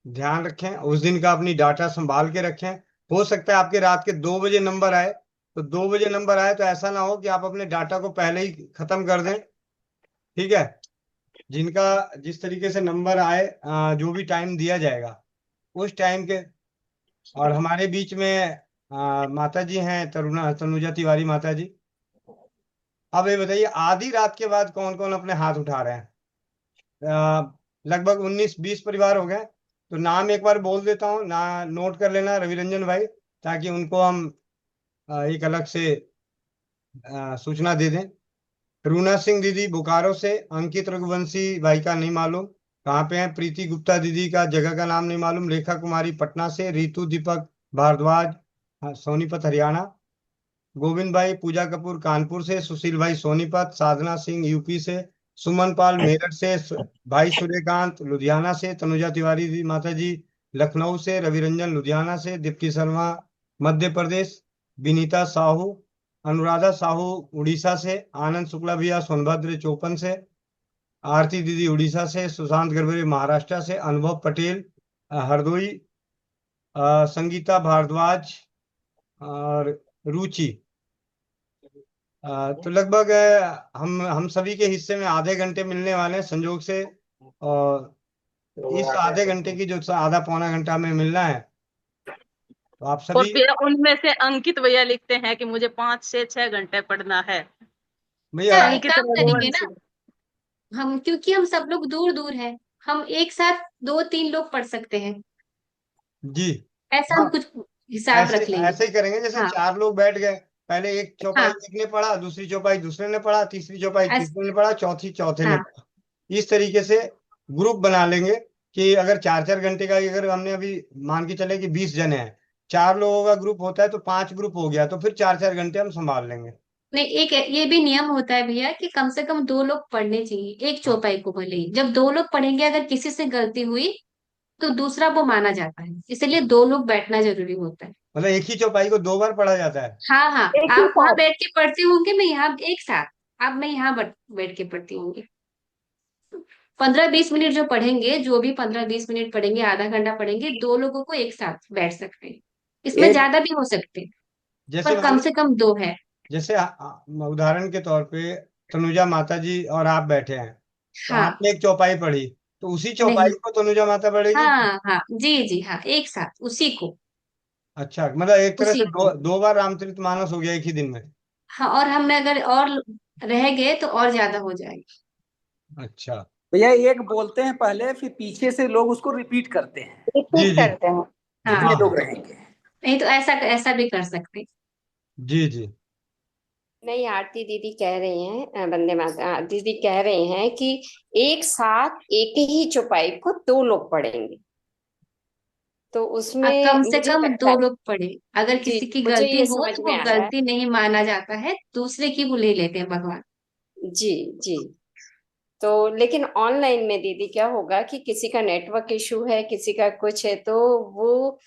ध्यान रखें, उस दिन का अपनी डाटा संभाल के रखें। हो सकता है आपके रात के 2 बजे नंबर आए, तो 2 बजे नंबर आए तो ऐसा ना हो कि आप अपने डाटा को पहले ही खत्म कर दें। ठीक है। जिनका जिस तरीके से नंबर आए, जो भी टाइम दिया जाएगा उस टाइम के। और हमारे बीच में माता जी हैं, तरुणा तनुजा तिवारी माता जी। अब ये बताइए, आधी रात के बाद कौन कौन अपने हाथ उठा रहे हैं? लगभग 19-20 परिवार हो गए। तो नाम एक बार बोल देता हूँ ना, नोट कर लेना रविरंजन भाई, ताकि उनको हम एक अलग से सूचना दे दें। रूना सिंह दीदी बोकारो से, अंकित रघुवंशी भाई का नहीं मालूम कहाँ पे है, प्रीति गुप्ता दीदी का जगह का नाम नहीं मालूम, रेखा कुमारी पटना से, रितु दीपक भारद्वाज सोनीपत हरियाणा, गोविंद भाई पूजा कपूर कानपुर से, सुशील भाई सोनीपत, साधना सिंह यूपी से, सुमन पाल मेरठ से, भाई सूर्यकांत लुधियाना से, तनुजा तिवारी दी माता जी लखनऊ से, रविरंजन लुधियाना से, दीप्ति शर्मा मध्य प्रदेश, विनीता साहू, अनुराधा साहू उड़ीसा से, आनंद शुक्ला भैया सोनभद्र चौपन से, आरती दीदी उड़ीसा से, सुशांत गर्भरे महाराष्ट्र से, अनुभव पटेल हरदोई, संगीता भारद्वाज, और रुचि। तो लगभग हम सभी के हिस्से में आधे घंटे मिलने वाले हैं संजोग से। और इस आधे घंटे की जो आधा पौना घंटा हमें मिलना है, तो आप और सभी। फिर उनमें से अंकित भैया लिखते हैं कि मुझे 5 से 6 घंटे पढ़ना है। भैया एक अंकित काम करेंगे ना, रघुवंशी। हम क्योंकि हम सब लोग दूर दूर हैं, हम एक साथ 2-3 लोग पढ़ सकते हैं, जी, ऐसा हाँ, हम कुछ हिसाब ऐसे रख लेंगे। ऐसे ही करेंगे, जैसे हाँ, 4 लोग बैठ गए, पहले एक चौपाई हाँ, एक ने पढ़ा, दूसरी चौपाई दूसरे ने पढ़ा, तीसरी चौपाई ऐस, तीसरे ने पढ़ा, चौथी चौथे ने हाँ, पढ़ा। इस तरीके से ग्रुप बना लेंगे कि अगर 4-4 घंटे का, अगर हमने अभी मान के चले कि 20 जने हैं, 4 लोगों का ग्रुप होता है तो 5 ग्रुप हो गया, तो फिर 4-4 घंटे हम संभाल लेंगे। नहीं, एक ये भी नियम होता है भैया कि कम से कम 2 लोग पढ़ने चाहिए एक हाँ, चौपाई को, भले ही जब 2 लोग पढ़ेंगे, अगर किसी से गलती हुई तो दूसरा वो माना जाता है, इसलिए दो लोग बैठना जरूरी होता है। मतलब एक ही चौपाई को 2 बार पढ़ा जाता है? हाँ हाँ, एक ही आप वहां साथ। बैठ के पढ़ते होंगे, मैं यहाँ एक साथ, अब मैं यहाँ बैठ के पढ़ती होंगी। 15-20 मिनट जो पढ़ेंगे, जो भी 15-20 मिनट पढ़ेंगे, आधा घंटा पढ़ेंगे, दो लोगों को एक साथ बैठ सकते हैं। इसमें एक ज्यादा भी हो सकते हैं, जैसे पर मान कम से कम दो है। जैसे उदाहरण के तौर पे तनुजा माता जी और आप बैठे हैं, तो हाँ। आपने एक चौपाई पढ़ी, तो उसी चौपाई नहीं। को तनुजा माता पढ़ेगी? हाँ हाँ, जी जी, हाँ, एक साथ उसी को। अच्छा, मतलब एक तरह उसी से को। 2 बार रामचरितमानस हो गया एक ही दिन में। हाँ, और हम अगर और रह गए तो और ज्यादा हो जाएगा। अच्छा। भैया, एक बोलते हैं पहले, फिर पीछे से लोग उसको रिपीट करते हैं, जी रिपीट जी। करते हैं। हाँ, जितने हाँ लोग हाँ। रहेंगे। नहीं तो ऐसा ऐसा भी कर सकते। जी जी। नहीं, आरती दीदी कह रही हैं, वंदे माता दीदी कह रही हैं कि एक साथ एक ही चौपाई को दो लोग पढ़ेंगे, तो उसमें कम से मुझे कम लगता दो है। लोग पढ़े। अगर जी, किसी की मुझे गलती ये हो समझ तो में वो आ रहा है। गलती नहीं माना जाता है, दूसरे की वो ले लेते हैं भगवान। जी जी। तो लेकिन ऑनलाइन में दीदी क्या होगा कि किसी का नेटवर्क इशू है, किसी का कुछ है, तो वो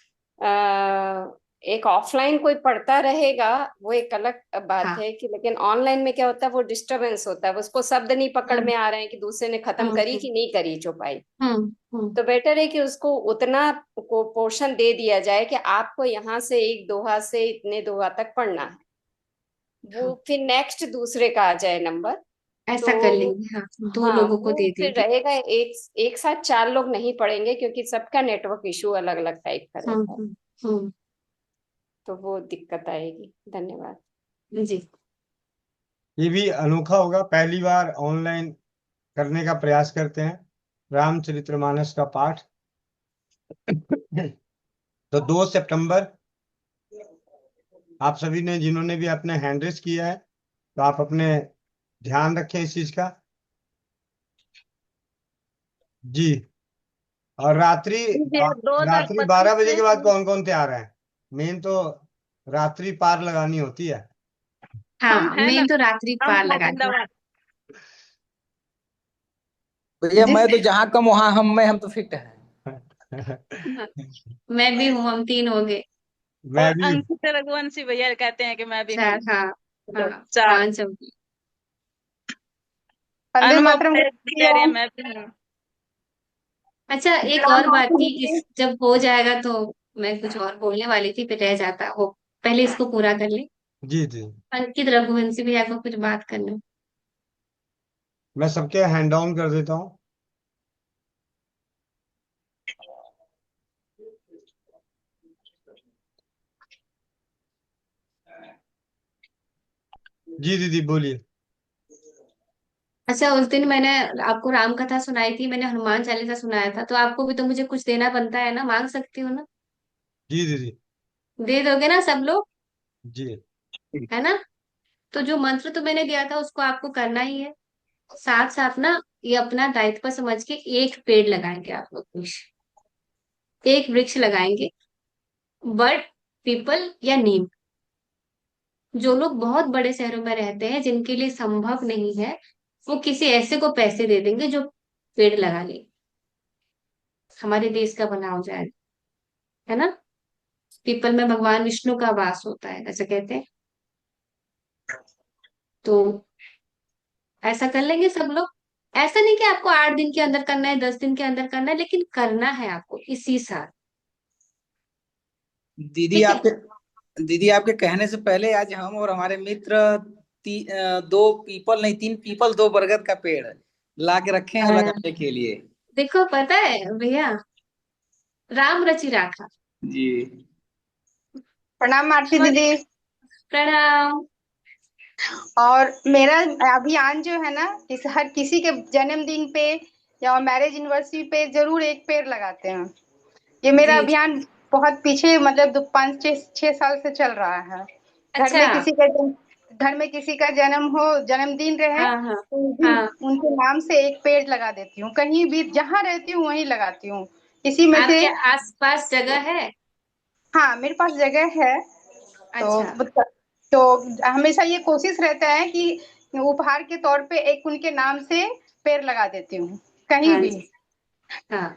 एक ऑफलाइन कोई पढ़ता रहेगा, वो एक अलग बात हाँ। है कि, लेकिन ऑनलाइन में क्या होता है, वो डिस्टरबेंस होता है, उसको शब्द नहीं पकड़ हम्म में आ रहे हैं कि दूसरे ने खत्म हम्म करी कि नहीं करी चौपाई। हम्म। तो बेटर है कि उसको उतना को पोर्शन दे दिया जाए कि आपको यहाँ से एक दोहा से इतने दोहा तक पढ़ना है, वो हाँ, फिर नेक्स्ट दूसरे का आ जाए नंबर। ऐसा कर तो लेंगे, हाँ, दो हाँ, लोगों को वो दे फिर देंगे। रहेगा, एक एक साथ चार लोग नहीं पढ़ेंगे क्योंकि सबका नेटवर्क इशू अलग अलग टाइप का रहता है, हम्म हम्म तो वो दिक्कत आएगी। धन्यवाद। जी। ये भी अनोखा होगा, पहली बार ऑनलाइन करने का प्रयास करते हैं रामचरितमानस का पाठ। तो 2 सितंबर, आप सभी ने जिन्होंने भी अपने हैंड रेस किया है, तो आप अपने ध्यान रखें इस चीज का। जी। और दो हजार रात्रि पच्चीस 12 बजे से के बाद कौन कौन तैयार है? मेन तो रात्रि पार लगानी होती है। हम हाँ, है ना, मेन तो रात्रि हम पार हैं लगानी। जिंदाबाद। भैया, जिस मैं तो जहाँ कम वहाँ हम तो फिट हैं। हाँ, मैं भी हूँ, हम तीन हो गए। और मैं भी। अंकित रघुवंशी भैया कहते हैं कि मैं भी हूँ। चार, हाँ। तो हाँ, चार। 5 हो गए। वंदे मातरम कह रही है, मैं भी हूँ। अच्छा, एक और बात थी, इस जब हो जाएगा तो मैं कुछ और बोलने वाली थी, फिर रह जाता हो, पहले इसको पूरा कर ले। जी जी। अंकित रघुवंशी भैया को कुछ बात करना। मैं सबके हैंड डाउन कर देता हूँ। जी दीदी बोलिए। अच्छा, उस दिन मैंने आपको राम कथा सुनाई थी, मैंने हनुमान चालीसा सुनाया था, तो आपको भी तो मुझे कुछ देना बनता है ना, मांग सकती हूँ ना? जी दीदी। दे दोगे ना सब लोग? जी। है ना? तो जो मंत्र तो मैंने दिया था उसको आपको करना ही है। साथ साथ ना, ये अपना दायित्व समझ के एक पेड़ लगाएंगे आप लोग, एक वृक्ष लगाएंगे, बट पीपल या नीम। जो लोग बहुत बड़े शहरों में रहते हैं, जिनके लिए संभव नहीं है, वो किसी ऐसे को पैसे दे देंगे जो पेड़ लगा ले, हमारे देश का भला हो जाए। है ना? पीपल में भगवान विष्णु का वास होता है, ऐसा कहते हैं। तो ऐसा कर लेंगे सब लोग। ऐसा नहीं कि आपको 8 दिन के अंदर करना है, 10 दिन के अंदर करना है, लेकिन करना है आपको इसी साल। दीदी ठीक है? आपके दीदी आपके कहने से पहले आज हम और हमारे मित्र दो पीपल नहीं, 3 पीपल, 2 बरगद का पेड़ ला के रखे हैं हाँ, लगाने के लिए। देखो, पता है भैया, राम रचि राखा। जी। प्रणाम आरती ईश्वर। दीदी। प्रणाम। और मेरा अभियान जो है ना, हर किसी के जन्मदिन पे या मैरिज एनिवर्सरी पे जरूर एक पेड़ लगाते हैं। ये मेरा जी। अभियान बहुत पीछे, मतलब 5-6 साल से चल रहा है। घर अच्छा। में किसी का घर में किसी का जन्मदिन रहे, हाँ हाँ तो उस दिन हाँ। उनके नाम से एक पेड़ लगा देती हूँ। कहीं भी जहाँ रहती हूँ वहीं लगाती हूँ। इसी में से, आपके आसपास जगह है? हाँ, मेरे पास जगह है। तो अच्छा। तो हमेशा ये कोशिश रहता है कि उपहार के तौर पे एक उनके नाम से पेड़ लगा देती हूँ कहीं हाँ भी। जी। हाँ।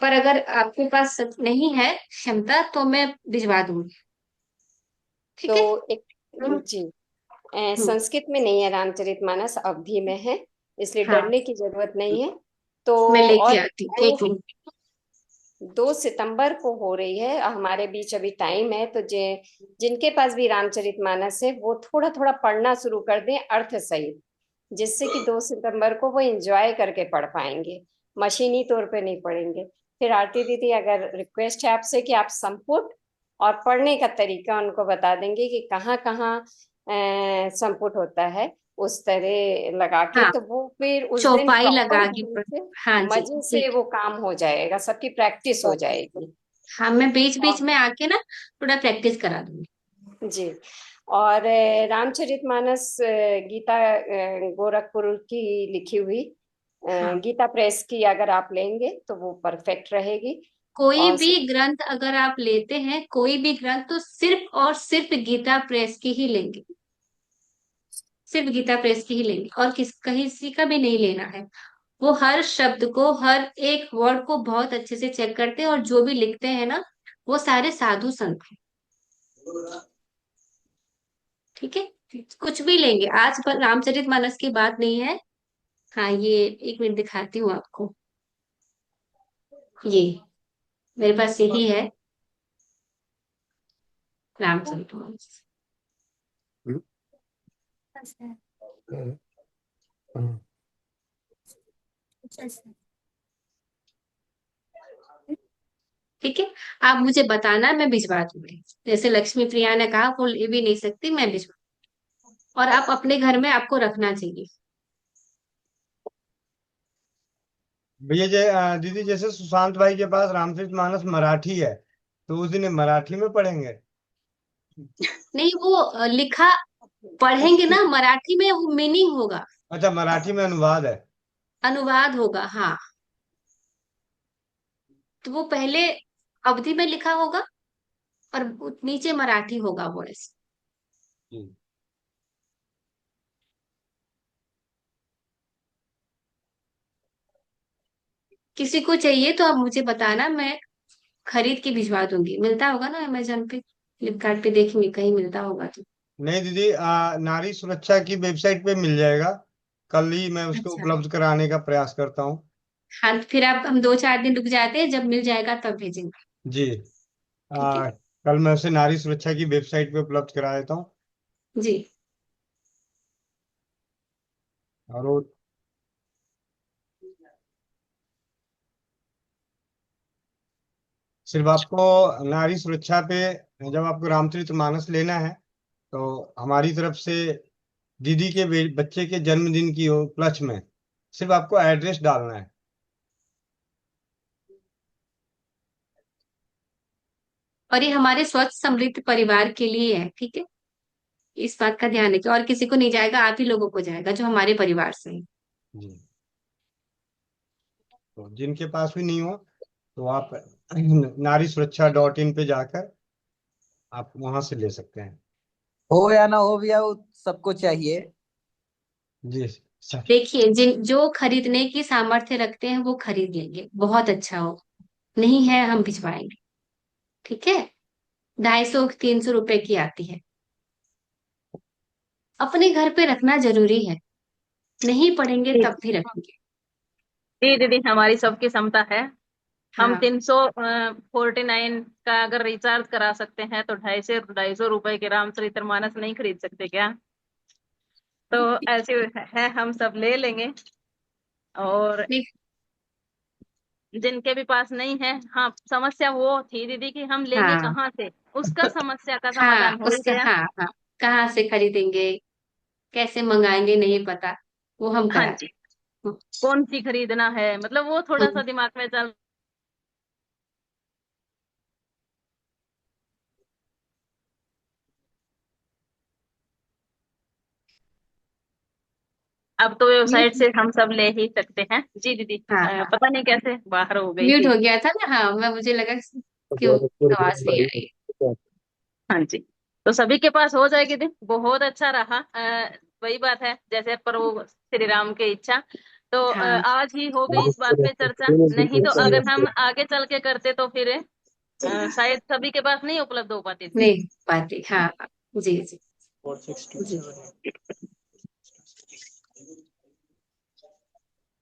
पर अगर आपके पास नहीं है क्षमता तो मैं भिजवा दूंगी। ठीक है। तो एक, हम्म। जी, हम्म। संस्कृत में नहीं है रामचरितमानस, अवधी में है, इसलिए हाँ, डरने की जरूरत नहीं है। तो मैं लेके और आती हूँ, दो 1 मिनट। 2 सितंबर को हो रही है, हमारे बीच अभी टाइम है, तो जिनके पास भी रामचरितमानस है वो थोड़ा थोड़ा पढ़ना शुरू कर दें अर्थ सहित, जिससे कि 2 सितंबर को वो एंजॉय करके पढ़ पाएंगे, मशीनी तौर पे नहीं पढ़ेंगे। फिर आरती दीदी, अगर रिक्वेस्ट है आपसे कि आप संपुट और पढ़ने का तरीका उनको बता देंगे कि कहाँ कहाँ संपुट होता है, उस तरह लगा के, हाँ, तो वो फिर उस दिन चौपाई प्रॉपर लगा के ढंग से हाँ जी, मजे से ठीक। वो काम हो जाएगा, सबकी प्रैक्टिस हो जाएगी। हाँ, मैं बीच और बीच में आके ना थोड़ा प्रैक्टिस करा दूंगी। जी, और रामचरितमानस गीता गोरखपुर की लिखी हुई हाँ, गीता प्रेस की अगर आप लेंगे तो वो परफेक्ट रहेगी। कोई और भी ग्रंथ अगर आप लेते हैं, कोई भी ग्रंथ, तो सिर्फ और सिर्फ गीता प्रेस की ही लेंगे। सिर्फ गीता प्रेस की ही लेंगे, और किसी का भी नहीं लेना है। वो हर शब्द को, हर एक वर्ड को बहुत अच्छे से चेक करते हैं, और जो भी लिखते हैं ना, वो सारे साधु संत हैं। ठीक है। कुछ भी लेंगे, आज पर रामचरितमानस की बात नहीं है। हाँ, ये 1 मिनट दिखाती हूँ आपको। ये मेरे पास यही है, रामचरितमानस। हम्म, हम्म, ठीक है। आप मुझे बताना, मैं भिजवा दूंगी। जैसे लक्ष्मी प्रिया ने कहा, वो ले भी नहीं सकती, मैं भिजवा। और आप अपने घर में आपको रखना चाहिए। भैया दीदी, जैसे सुशांत भाई के पास रामचरितमानस मराठी है, तो उस दिन ये मराठी में पढ़ेंगे? नहीं, वो लिखा पढ़ेंगे ना मराठी में, वो मीनिंग होगा। अच्छा, मराठी में अनुवाद है। अनुवाद होगा, हाँ। तो वो पहले अवधि में लिखा होगा, और नीचे मराठी होगा वो ऐसे। जी। किसी को चाहिए तो आप मुझे बताना, मैं खरीद के भिजवा दूंगी। मिलता होगा ना अमेजोन पे, फ्लिपकार्ट पे, देखेंगे कहीं मिलता होगा तो। नहीं दीदी, नारी सुरक्षा की वेबसाइट पे मिल जाएगा। कल ही मैं उसको अच्छा। उपलब्ध कराने का प्रयास करता हूँ। हाँ, तो फिर आप, हम 2-4 दिन रुक जाते हैं, जब मिल जाएगा तब भेजेंगे। जी। ठीक है। कल मैं उसे नारी सुरक्षा की वेबसाइट पे उपलब्ध करा देता हूँ। जी। और वो सिर्फ आपको नारी सुरक्षा पे, जब आपको रामचरितमानस लेना है, तो हमारी तरफ से दीदी के बच्चे के जन्मदिन की उपलक्ष्य में सिर्फ आपको एड्रेस डालना है। और ये हमारे स्वस्थ समृद्ध परिवार के लिए है, ठीक है। इस बात का ध्यान रखिए, और किसी को नहीं जाएगा, आप ही लोगों को जाएगा जो हमारे परिवार से है। जी। तो जिनके पास भी नहीं हो, तो आप narisuraksha.in पे जाकर आप वहां से ले सकते हैं। हो या ना हो भैया, वो सबको चाहिए। जी सर। देखिए, जिन जो खरीदने की सामर्थ्य रखते हैं वो खरीद लेंगे, बहुत अच्छा हो। नहीं है, हम भिजवाएंगे। ठीक है। 250-300 रुपए की आती है। अपने घर पे रखना जरूरी है, नहीं पढ़ेंगे जी तब भी रखेंगे। जी दीदी, हमारी सबकी क्षमता है। हम हाँ। 349 का अगर रिचार्ज करा सकते हैं, तो 250 रुपए के रामचरितमानस नहीं खरीद सकते क्या? तो ऐसे है, हम सब ले लेंगे। और देख। जिनके भी पास नहीं है, हाँ, समस्या वो थी दीदी कि हम लेंगे हाँ, कहाँ से, उसका समस्या का हाँ, समाधान हो ही उसका, गया। हाँ, हाँ। कहाँ से खरीदेंगे, कैसे मंगाएंगे, नहीं पता। वो हम हाँ करा जी, देंगे। कौन सी खरीदना है, मतलब वो थोड़ा सा दिमाग में चल। अब तो वेबसाइट म्यूट। से हम सब ले ही सकते हैं। जी दीदी, हाँ, हाँ। पता नहीं कैसे बाहर हो गई म्यूट थी। हो गया था ना, हाँ, मुझे लगा क्यों गोरखपुर आवाज नहीं भाई, आई। हाँ जी, तो सभी के पास हो जाएगी दीदी, बहुत अच्छा रहा। वही बात है, जैसे पर वो श्री राम की इच्छा। तो हाँ आज ही हो गई इस बात पे चर्चा, नहीं तो अगर हम आगे चल के करते तो फिर शायद सभी के पास नहीं उपलब्ध हो पाती थी। नहीं पाती, हाँ। जी जी जी।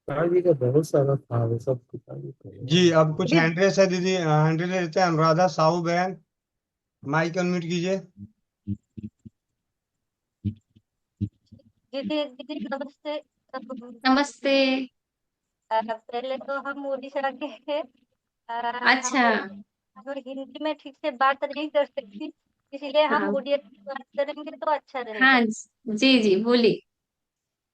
पिताजी का बहुत सारा था, वो सब पिताजी जी, का। अब कुछ हैंड रेस है दीदी, हैंड रेस लेते हैं। अनुराधा साहू बहन, माइक अनम्यूट कीजिए। दीदी दीदी नमस्ते। नमस्ते। पहले तो हम उड़ीसा के हैं। अच्छा। हम जो हिंदी में ठीक से बात नहीं कर सकती, इसलिए हम हाँ उड़िया में बात करेंगे तो अच्छा हाँ रहेगा। जी जी बोलिए।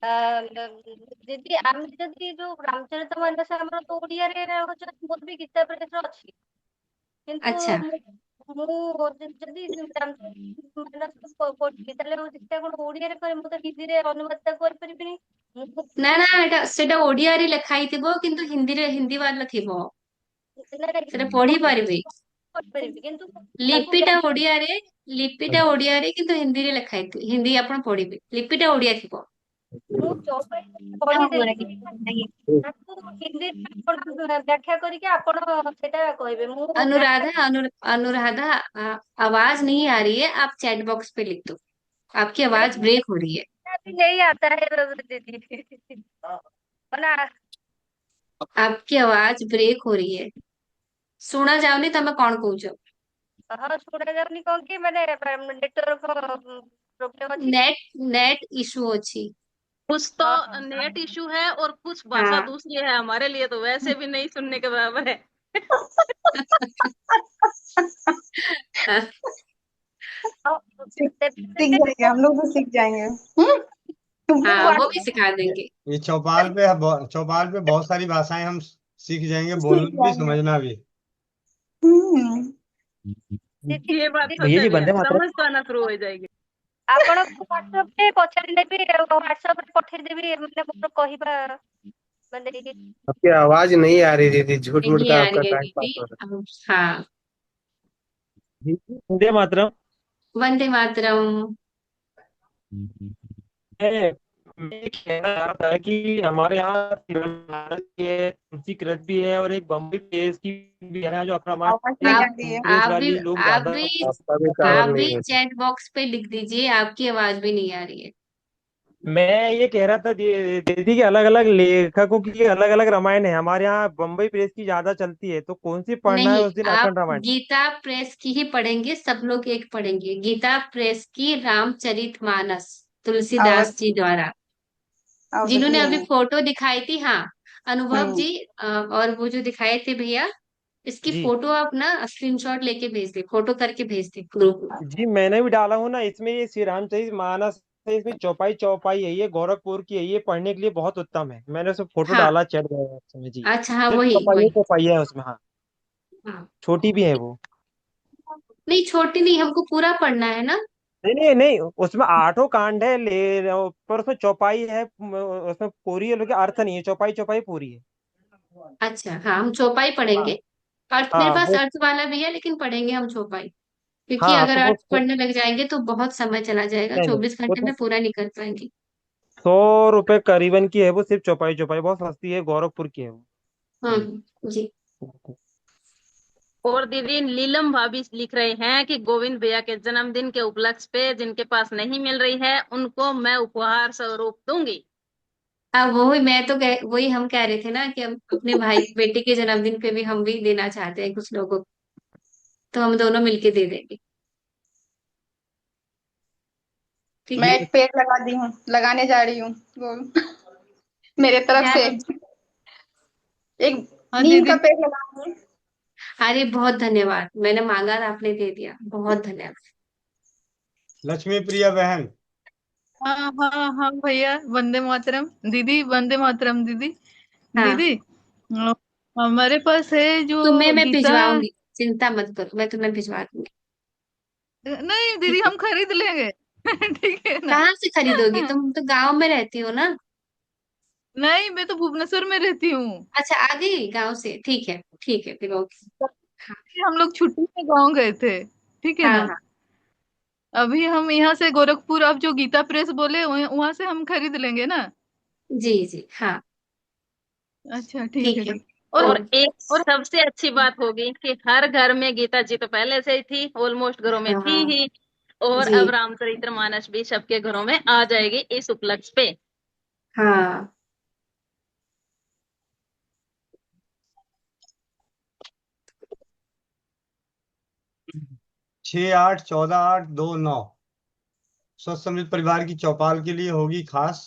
ଦିଦି ଆମେ ଯଦି ଯୋଉ ରାମଚରିତମାନସ ଆମର ତ ଓଡିଆରେ ହଉଛନ୍ତି, ମୋର ବି ଗୀତା ପ୍ରେସର ଅଛି, କିନ୍ତୁ अच्छा। ମୁଁ ଯଦି ରାମଚରିତମାନସ ପଢିବି ତାହେଲେ ହଉଛି ସେଟା କଣ ଓଡିଆରେ କରେ, ମୁଁ ତ ହିନ୍ଦୀରେ ଅନୁବାଦ କରିପାରିବିନି। ମୁଁ ନା ନା ଏଟା ସେଟା ଓଡିଆରେ ଲେଖା ହେଇଥିବ, କିନ୍ତୁ ହିନ୍ଦୀ ବାଲା ଥିବ, ସେଟା ପଢି ପାରିବେ। କରିପାରିବି କିନ୍ତୁ ତାକୁ ଲିପିଟା ଓଡିଆରେ, ଲିପିଟା ଓଡିଆରେ କିନ୍ତୁ ହିନ୍ଦୀରେ ଲେଖା ହେଇଥିବ, ହିନ୍ଦୀ ଆପଣ ପଢିବେ, ଲିପିଟା ଓଡିଆ ଥିବ। ମୁଁ ଚଉପାଢୀ ପଢିଦେବି, ତାକୁ ହିନ୍ଦୀରେ ଆପଣ ବ୍ୟାଖ୍ୟା କରିକି ଆପଣ ସେଟା କହିବେ। ମୁଁ ବ୍ୟାଖ୍ୟା अनुराधा आवाज नहीं आ रही है, आप चैट बॉक्स पे लिख दो, आपकी आवाज ब्रेक हो रही है। भी नहीं आता है दीदी। ना आपकी आवाज ब्रेक हो रही है, ଶୁଣା ଯାଉନି ତମେ କଣ କହୁଛ। ହଁ ଶୁଣା ଯାଉନି କଣ କି, ମାନେ ନେଟୱାର୍କ ପ୍ରୋବ୍ଲେମ ଅଛି। नेट नेट इशू ଅଛି। कुछ तो हाँ नेट इशू है और कुछ भाषा हाँ दूसरी है, हमारे लिए तो वैसे भी नहीं सुनने के बराबर है। सीख जाएंगे, हम लोग भी सीख जाएंगे। हाँ वो भी सिखा ये देंगे। ये चौपाल पे बहुत सारी भाषाएं हम सीख जाएंगे, सीख बोलना भी जाएंगे। समझना भी। हम्म। ये बात सच भैया है जी भैया, वंदे मातरम। समझ तो आना शुरू हो जाएगी। ଆପଣଙ୍କୁ ହ୍ୱାଟ୍ସଆପରେ ପଚାରିନେବି, ହ୍ୱାଟ୍ସଆପରେ ପଠେଇଦେବି, ମାନେ ମୋର କହିବା ମାନେ आपकी आवाज नहीं आ रही दीदी, झूठ मूठ नहीं का आ आपका रही है टाइम पास दीदी हो रहा हाँ। वंदे मातरम। वंदे मातरम। मैं मैं कहना चाह रहा था कि हमारे यहाँ भारत की है, तुलसी कृत भी है, और एक बम्बई प्रेस की भी है, जो अपना हमारे आवाज नहीं आ आप रही है। प्रेस वाली लोग आप ज्यादा। भी है। आपका भी टावर आप नहीं भी है। चैट बॉक्स पे लिख दीजिए, आपकी आवाज भी नहीं आ रही है। मैं ये कह रहा था दीदी कि अलग अलग लेखकों की अलग अलग रामायण है, हमारे यहाँ बम्बई प्रेस की ज्यादा चलती है, तो कौन सी पढ़ना है नहीं, उस दिन, आप अखंड रामायण? गीता प्रेस की ही पढ़ेंगे, सब लोग एक पढ़ेंगे, गीता प्रेस की रामचरितमानस, आवाज तुलसीदास जी द्वारा, अवधि जिन्होंने है अभी वो। फोटो दिखाई थी। हाँ अनुभव हम्म। जी, और वो जो दिखाए थे भैया, इसकी जी फोटो आप ना स्क्रीनशॉट लेके भेज दे, फोटो करके भेज दे ग्रुप में। जी, मैंने भी डाला हूँ ना इसमें, ये श्री रामचरित मानस है, इसमें चौपाई चौपाई है, ये गोरखपुर की है, ये पढ़ने के लिए बहुत उत्तम है, मैंने उसमें फोटो हाँ डाला चैट में जी। अच्छा, हाँ सिर्फ वही चौपाई वही। चौपाई है उसमें, हाँ। हाँ छोटी भी है वो। नहीं छोटी नहीं, हमको पूरा पढ़ना है ना। नहीं नहीं नहीं, उसमें आठों कांड है पर उसमें चौपाई है, उसमें पूरी है, लेकिन अर्थ नहीं है, चौपाई चौपाई पूरी है। अच्छा हाँ, हम चौपाई हाँ पढ़ेंगे। अर्थ मेरे हाँ पास वो। अर्थ वाला भी है, लेकिन पढ़ेंगे हम चौपाई, क्योंकि हाँ अगर तो अर्थ पढ़ने लग जाएंगे तो बहुत समय चला जाएगा, नहीं नहीं, 24 घंटे वो में पूरा नहीं कर पाएंगे। 100 रुपए करीबन की है वो, सिर्फ चौपाई चौपाई, बहुत सस्ती है, गोरखपुर की है वो। हम्म। जी। और दीदी नीलम भाभी लिख रहे हैं कि गोविंद भैया के जन्मदिन के उपलक्ष्य पे जिनके पास नहीं मिल रही है उनको मैं उपहार स्वरूप दूंगी। अब वही हम कह रहे थे ना कि हम अपने भाई बेटे के जन्मदिन पे भी हम भी देना चाहते हैं कुछ लोगों को, तो हम दोनों मिलके दे देंगे। ठीक मैं है। एक पेड़ लगा दी हूँ, लगाने जा रही हूँ वो मेरे तरफ क्या? से एक हाँ नीम दीदी। का पेड़ लगा दी हूँ। अरे बहुत धन्यवाद, मैंने मांगा था आपने दे दिया, बहुत धन्यवाद। लक्ष्मी प्रिया बहन। हाँ हाँ हाँ भैया, वंदे मातरम दीदी, वंदे मातरम दीदी। हाँ दीदी हमारे पास है जो तुम्हें मैं गीता। भिजवाऊंगी, चिंता मत करो, मैं तुम्हें भिजवा दूंगी। नहीं दीदी, ठीक है। हम खरीद लेंगे। ठीक है ना। कहाँ से खरीदोगी, तुम तो गांव में रहती हो ना। नहीं, मैं तो भुवनेश्वर में रहती हूँ। अच्छा आ गई गांव से, ठीक है फिर ओके। हाँ हम लोग छुट्टी में गाँव गए थे, ठीक है हाँ ना। हाँ। अभी हम यहाँ से गोरखपुर, आप जो गीता प्रेस बोले, वहाँ से हम खरीद लेंगे ना। जी जी हाँ। अच्छा ठीक है ठीक है। ठीक। और तो एक सबसे अच्छी बात होगी कि हर घर में गीता जी तो पहले से ही थी, ऑलमोस्ट घरों में थी हाँ ही, और जी अब रामचरितमानस भी सबके घरों में आ जाएगी इस उपलक्ष्य पे। हाँ 6, 8, 14, 8, 2, 9 स्वस्थ समृद्ध परिवार की चौपाल के लिए होगी खास।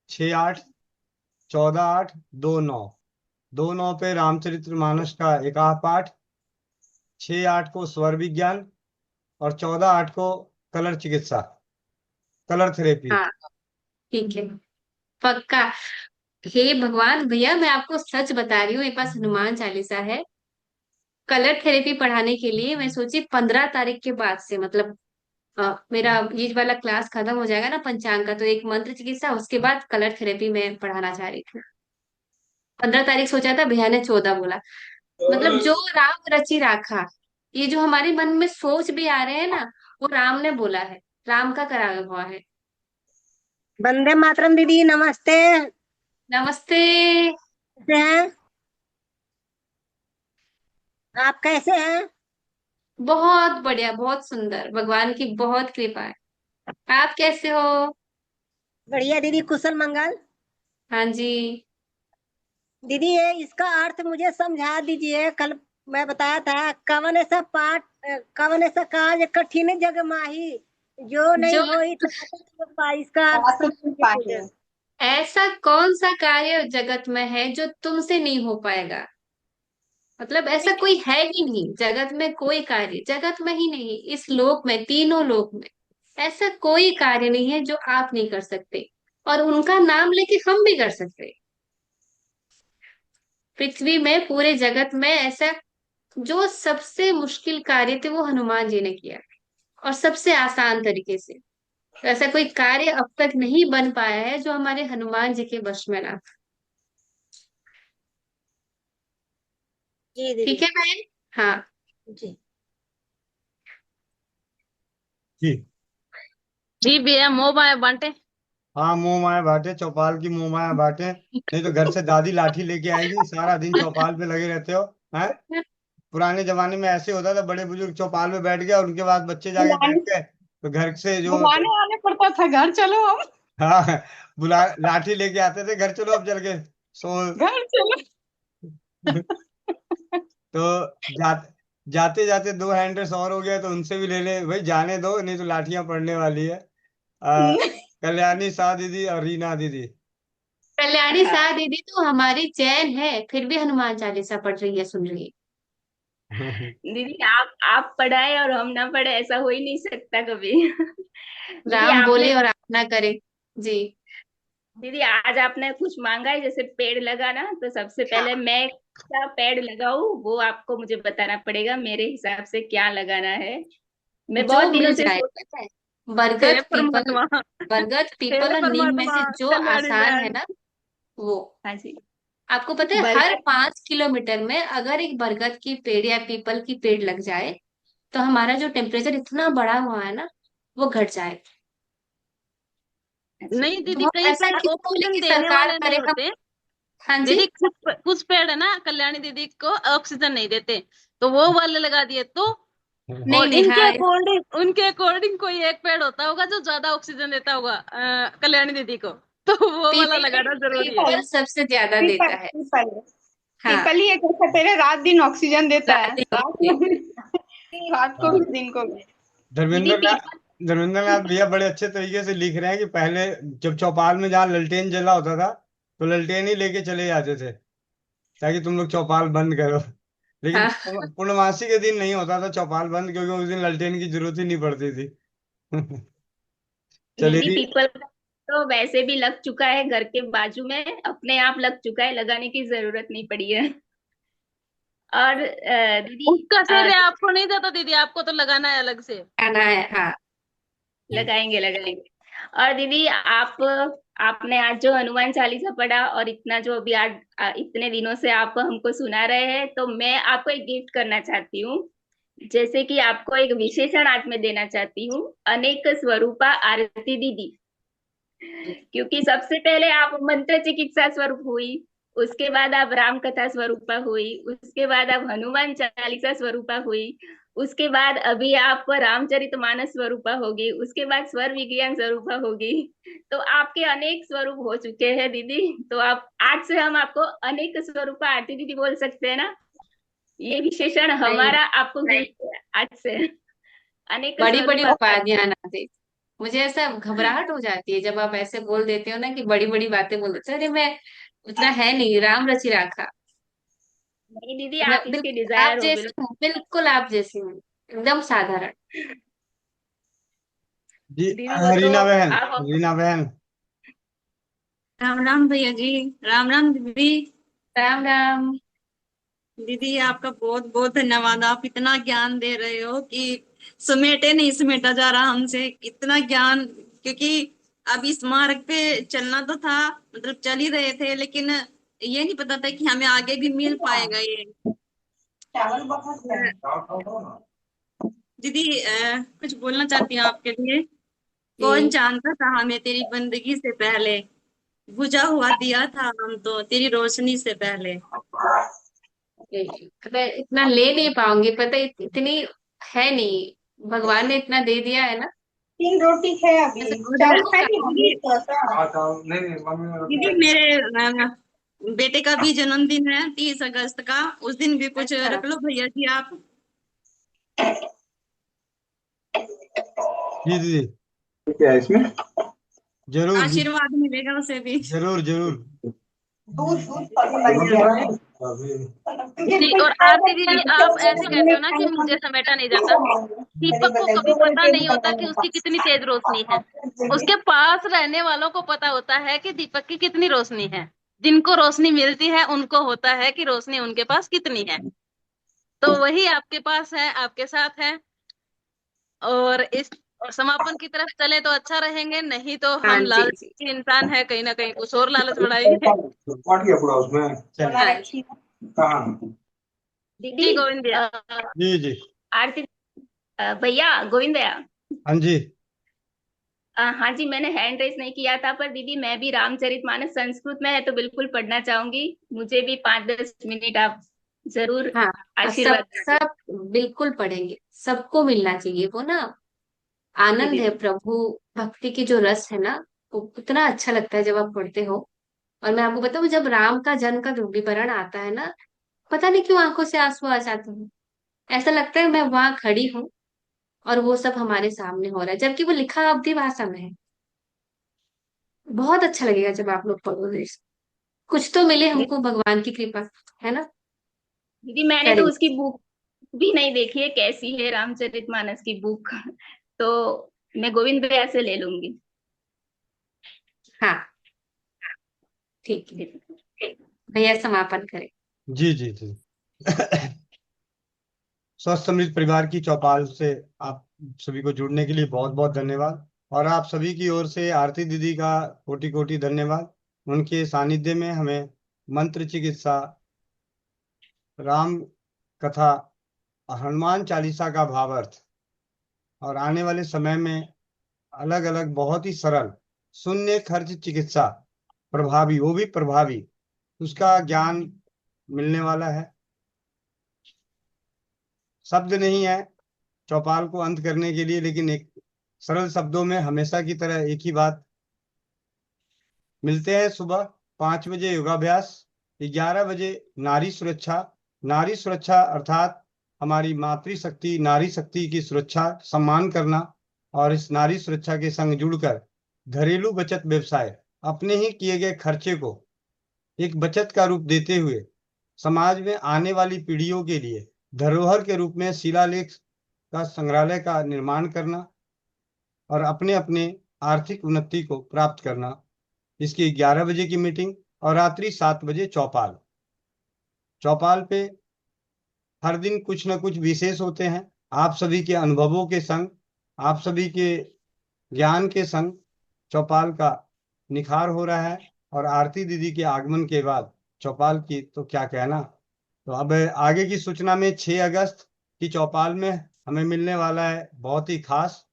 6, 8, 14, 8, 2, 9। 2, 9 पे रामचरितमानस का एकाह पाठ। 6, 8 को स्वर विज्ञान। और 14, 8 को कलर चिकित्सा, कलर थेरेपी। हाँ ठीक है पक्का। हे भगवान भैया मैं आपको सच बता रही हूँ, मेरे पास हनुमान चालीसा है। कलर थेरेपी पढ़ाने के लिए मैं सोची 15 तारीख के बाद से, मतलब मेरा ये वाला क्लास खत्म हो जाएगा ना पंचांग का, तो एक मंत्र चिकित्सा उसके बाद कलर थेरेपी में पढ़ाना चाह रही थी। 15 तारीख सोचा था, भैया ने 14 बोला। मतलब जो राम रचि राखा, ये जो हमारे मन में सोच भी आ रहे हैं ना, वो राम ने बोला है, राम का कराया हुआ है। वंदे मातरम दीदी, नमस्ते। नमस्ते। कैसे हैं आप? कैसे हैं? बहुत बढ़िया, बहुत सुंदर, भगवान की बहुत कृपा है। आप कैसे हो? बढ़िया दीदी, कुशल मंगल। हाँ जी। दीदी ये इसका अर्थ मुझे समझा दीजिए। कल मैं बताया था, कवन ऐसा पाठ, कवन ऐसा काज कठिन जग माही, जो नहीं जो हो तो पाई। इसका अर्थ समझाइए मुझे। ऐसा कौन सा कार्य जगत में है जो तुमसे नहीं हो पाएगा? मतलब ऐसा कोई है ही नहीं जगत में, कोई कार्य जगत में ही नहीं, इस लोक में, तीनों लोक में ऐसा कोई कार्य नहीं है जो आप नहीं कर सकते, और उनका नाम लेके हम भी कर सकते। पृथ्वी में, पूरे जगत में ऐसा जो सबसे मुश्किल कार्य थे वो हनुमान जी ने किया, और सबसे आसान तरीके से। तो ऐसा कोई कार्य अब तक नहीं बन पाया है जो हमारे हनुमान जी के वश में ना था। जी दीदी। ठीक है बहन। हाँ जी जी जी भैया मोह माया बांटे। हाँ, मोह माया बांटे, चौपाल की मोह माया बांटे। नहीं तो घर से दादी लाठी लेके आएगी, सारा दिन चौपाल पे लगे रहते हो। हैं? पुराने जमाने में ऐसे होता था, बड़े बुजुर्ग चौपाल पे बैठ गए और उनके बाद बच्चे जाके बैठ बुलाने गए तो घर से जो बुलाने आने पड़ता था, घर चलो हम, हाँ, बुला लाठी लेके आते थे, घर चलो अब चल के सो। घर चलो। तो जाते जाते दो हैंडल्स और हो गया तो उनसे भी ले ले भाई, जाने दो नहीं तो लाठियां पड़ने वाली है। आ, कल्याणी शाह दीदी और रीना दीदी। कल्याणी शाह दीदी तो हमारी चैन है, फिर भी हनुमान चालीसा पढ़ रही है, सुन रही है। दीदी आप पढ़ाए और हम ना पढ़े, ऐसा हो ही नहीं सकता कभी। दीदी राम आपने बोले और आप ना करे। जी। दीदी आज आपने कुछ मांगा है, जैसे पेड़ लगाना, तो सबसे हाँ पहले मैं क्या पेड़ लगाऊं वो आपको मुझे बताना पड़ेगा, मेरे हिसाब से क्या लगाना है। मैं जो बहुत दिनों मिल से जाए, सोच। पता है, हे बरगद पीपल, परमात्मा, बरगद हे पीपल और नीम में परमात्मा, से जो कल्याणी आसान है बहन। ना, वो। हाँ जी। आपको पता है हर बरगद। 5 किलोमीटर में अगर एक बरगद की पेड़ या पीपल की पेड़ लग जाए, तो हमारा जो टेम्परेचर इतना बढ़ा हुआ है ना, वो घट जाए। नहीं तो दीदी, हम कई ऐसा पेड़ क्यों बोले ऑक्सीजन कि देने सरकार वाले नहीं करे हम। होते। हाँ जी। दीदी कुछ पेड़ है ना, कल्याणी दीदी को ऑक्सीजन नहीं देते, तो वो वाले लगा दिए तो। नहीं और नहीं हाँ उनके अकॉर्डिंग कोई एक पेड़ होता होगा जो ज्यादा ऑक्सीजन देता होगा कल्याणी दीदी को, तो वो वाला पीपल, लगाना जरूरी है। पीपल सबसे ज्यादा पीपल देता है। पीपल हाँ पीपल ही एक ऐसा पेड़ है, रात दिन ऑक्सीजन देता रात है, दिन रात को देता भी, रात को भी हाँ, दिन को भी। दीदी धर्मेंद्र नाथ, पीपल। धर्मेंद्र नाथ भैया बड़े अच्छे तरीके से लिख रहे हैं कि पहले जब चौपाल में जहाँ ललटेन जला होता था तो ललटेन ही लेके चले जाते थे ताकि तुम लोग चौपाल बंद करो। लेकिन हाँ पूर्णमासी के दिन नहीं होता था चौपाल बंद, क्योंकि उस दिन ललटेन की जरूरत ही नहीं पड़ती थी। चलिए दीदी जी। पीपल तो वैसे भी लग चुका है घर के बाजू में, अपने आप लग चुका है, लगाने की जरूरत नहीं पड़ी है। और दीदी उसका श्रेय आपको नहीं जाता दीदी, आपको तो लगाना है अलग से। आना है हाँ। लगाएंगे लगाएंगे। और दीदी आपने आज जो हनुमान चालीसा पढ़ा, और इतना जो अभी आज इतने दिनों से आप हमको सुना रहे हैं, तो मैं आपको एक गिफ्ट करना चाहती हूँ। जैसे कि आपको एक विशेषण आज मैं देना चाहती हूँ, अनेक स्वरूपा आरती दीदी, क्योंकि सबसे पहले आप मंत्र चिकित्सा स्वरूप हुई, उसके बाद अब राम कथा स्वरूपा हुई, उसके बाद अब हनुमान चालीसा स्वरूपा हुई, उसके बाद अभी आप रामचरितमानस स्वरूपा होगी, उसके बाद स्वर विज्ञान स्वरूपा होगी। तो आपके अनेक स्वरूप हो चुके हैं दीदी। तो आप आज से हम आपको अनेक स्वरूपा आरती दीदी बोल सकते हैं ना? ये विशेषण नहीं, हमारा आपको मिल गया आज से। अनेक बड़ी बड़ी स्वरूपा उपाधियां ना दे। मुझे ऐसा घबराहट हो जाती है जब आप ऐसे बोल देते हो ना कि बड़ी बड़ी बातें बोल देते हो। अरे मैं उतना है नहीं, राम रचि राखा। नहीं दीदी, मैं आप इसके बिल्कुल आप डिजायर हो जैसी बिल्कुल। हूँ, बिल्कुल आप जैसी हूँ, एकदम साधारण। जी दीदी वो तो रीना बहन, आप। रीना बहन। राम राम भैया जी। राम राम दीदी। राम राम। दीदी आपका बहुत बहुत धन्यवाद, आप इतना ज्ञान दे रहे हो कि समेटे नहीं समेटा जा रहा हमसे इतना ज्ञान। क्योंकि अब इस मार्ग पे चलना तो था, मतलब चल ही रहे थे, लेकिन ये नहीं पता था कि हमें आगे भी मिल पाएगा ये। दीदी कुछ बोलना चाहती हूँ आपके लिए। कौन जी। जानता था हमें तेरी बंदगी से पहले, बुझा हुआ दिया था हम तो तेरी रोशनी से पहले। मैं इतना ले नहीं पाऊंगी, पता है, इतनी है नहीं, भगवान ने इतना दे दिया है ना। 3 रोटी है अभी, ऐसे चावल खुद का। खाएंगे दीदी थोड़ा सा। दीदी मेरे बेटे का भी जन्मदिन है 30 अगस्त का, उस दिन भी कुछ अच्छा। रख लो भैया जी आप। जी दीदी, क्या है इसमें? जरूर जी, आशीर्वाद मिलेगा उसे भी। जरूर जरूर। दूध दूध फर्टिलाइजर क्योंकि जी, कोई और खाएगा आरती नहीं दीदी तो आप फिर ऐसे हमने कहते हो ना कि खाने का मुझे समेटा नहीं नहीं जाता। बनाएंगे। मैंने दीपक को बताया कभी दूसरे पता तेल नहीं होता कि बनाऊंगा। उसकी कितनी तेज रोशनी है। उसके पास रहने वालों को पता होता है कि दीपक की कितनी रोशनी है। जिनको रोशनी मिलती है उनको होता है कि रोशनी उनके पास कितनी है। तो वही आपके पास है, आपके साथ है। और इस समापन की तरफ चले तो अच्छा रहेंगे, नहीं तो हाँ हम जी जी। लालची इंसान है, कहीं ना कहीं कुछ और लालच बढ़ाएंगे। काट गया पूरा उसमें। चलिए। हाँ जी। कहाँ? दीदी जी गोविंद भैया। जी जी। आरती भैया, गोविंद भैया। हाँ जी। हाँ जी, मैंने हैंड रेस नहीं किया था, पर दीदी मैं भी रामचरितमानस संस्कृत में है तो बिल्कुल पढ़ना चाहूंगी। मुझे भी 5-10 मिनट आप जरूर हाँ, सब आशीर्वाद दीजिए। सब बिल्कुल पढ़ेंगे, सबको मिलना चाहिए वो ना। जी आनंद है दीदी। प्रभु भक्ति की जो रस है ना, वो इतना अच्छा लगता है जब आप पढ़ते हो। और मैं आपको बताऊं, जब राम का जन्म का विवरण आता है ना, पता नहीं क्यों आंखों से आंसू आ जाते हैं। ऐसा लगता है मैं वहां खड़ी हूँ और वो सब हमारे सामने हो रहा है, जबकि वो लिखा अवधि भाषा में है। बहुत अच्छा लगेगा जब आप लोग पढ़ोगे। कुछ तो मिले हमको भगवान की कृपा, है ना। दीदी मैंने तो करेंगे। उसकी बुक भी नहीं देखी है, कैसी है रामचरितमानस की बुक? तो मैं गोविंद भैया से ले लूंगी। हाँ, ठीक है, भैया समापन करें। जी जी जी। स्वस्थ समृद्ध परिवार की चौपाल से आप सभी को जुड़ने के लिए बहुत बहुत धन्यवाद। और आप सभी की ओर से आरती दीदी का कोटि कोटि धन्यवाद। उनके सानिध्य में हमें मंत्र चिकित्सा, राम कथा, हनुमान चालीसा का भावार्थ और आने वाले समय में अलग अलग बहुत ही सरल शून्य खर्च चिकित्सा, प्रभावी, वो भी प्रभावी, उसका ज्ञान मिलने वाला है। शब्द नहीं है चौपाल को अंत करने के लिए, लेकिन एक सरल शब्दों में हमेशा की तरह एक ही बात। मिलते हैं सुबह 5 बजे योगाभ्यास, 11 बजे नारी सुरक्षा। नारी सुरक्षा अर्थात हमारी मातृशक्ति, नारी शक्ति की सुरक्षा, सम्मान करना। और इस नारी सुरक्षा के संग जुड़कर घरेलू बचत व्यवसाय, अपने ही किए गए खर्चे को एक बचत का रूप देते हुए समाज में आने वाली पीढ़ियों के लिए धरोहर के रूप में शिलालेख का संग्रहालय का निर्माण करना और अपने अपने आर्थिक उन्नति को प्राप्त करना। इसकी 11 बजे की मीटिंग और रात्रि 7 बजे चौपाल। चौपाल पे हर दिन कुछ न कुछ विशेष होते हैं। आप सभी के अनुभवों के संग, आप सभी के ज्ञान के संग चौपाल का निखार हो रहा है। और आरती दीदी के आगमन के बाद चौपाल की तो क्या कहना। तो अब आगे की सूचना में 6 अगस्त की चौपाल में हमें मिलने वाला है बहुत ही खास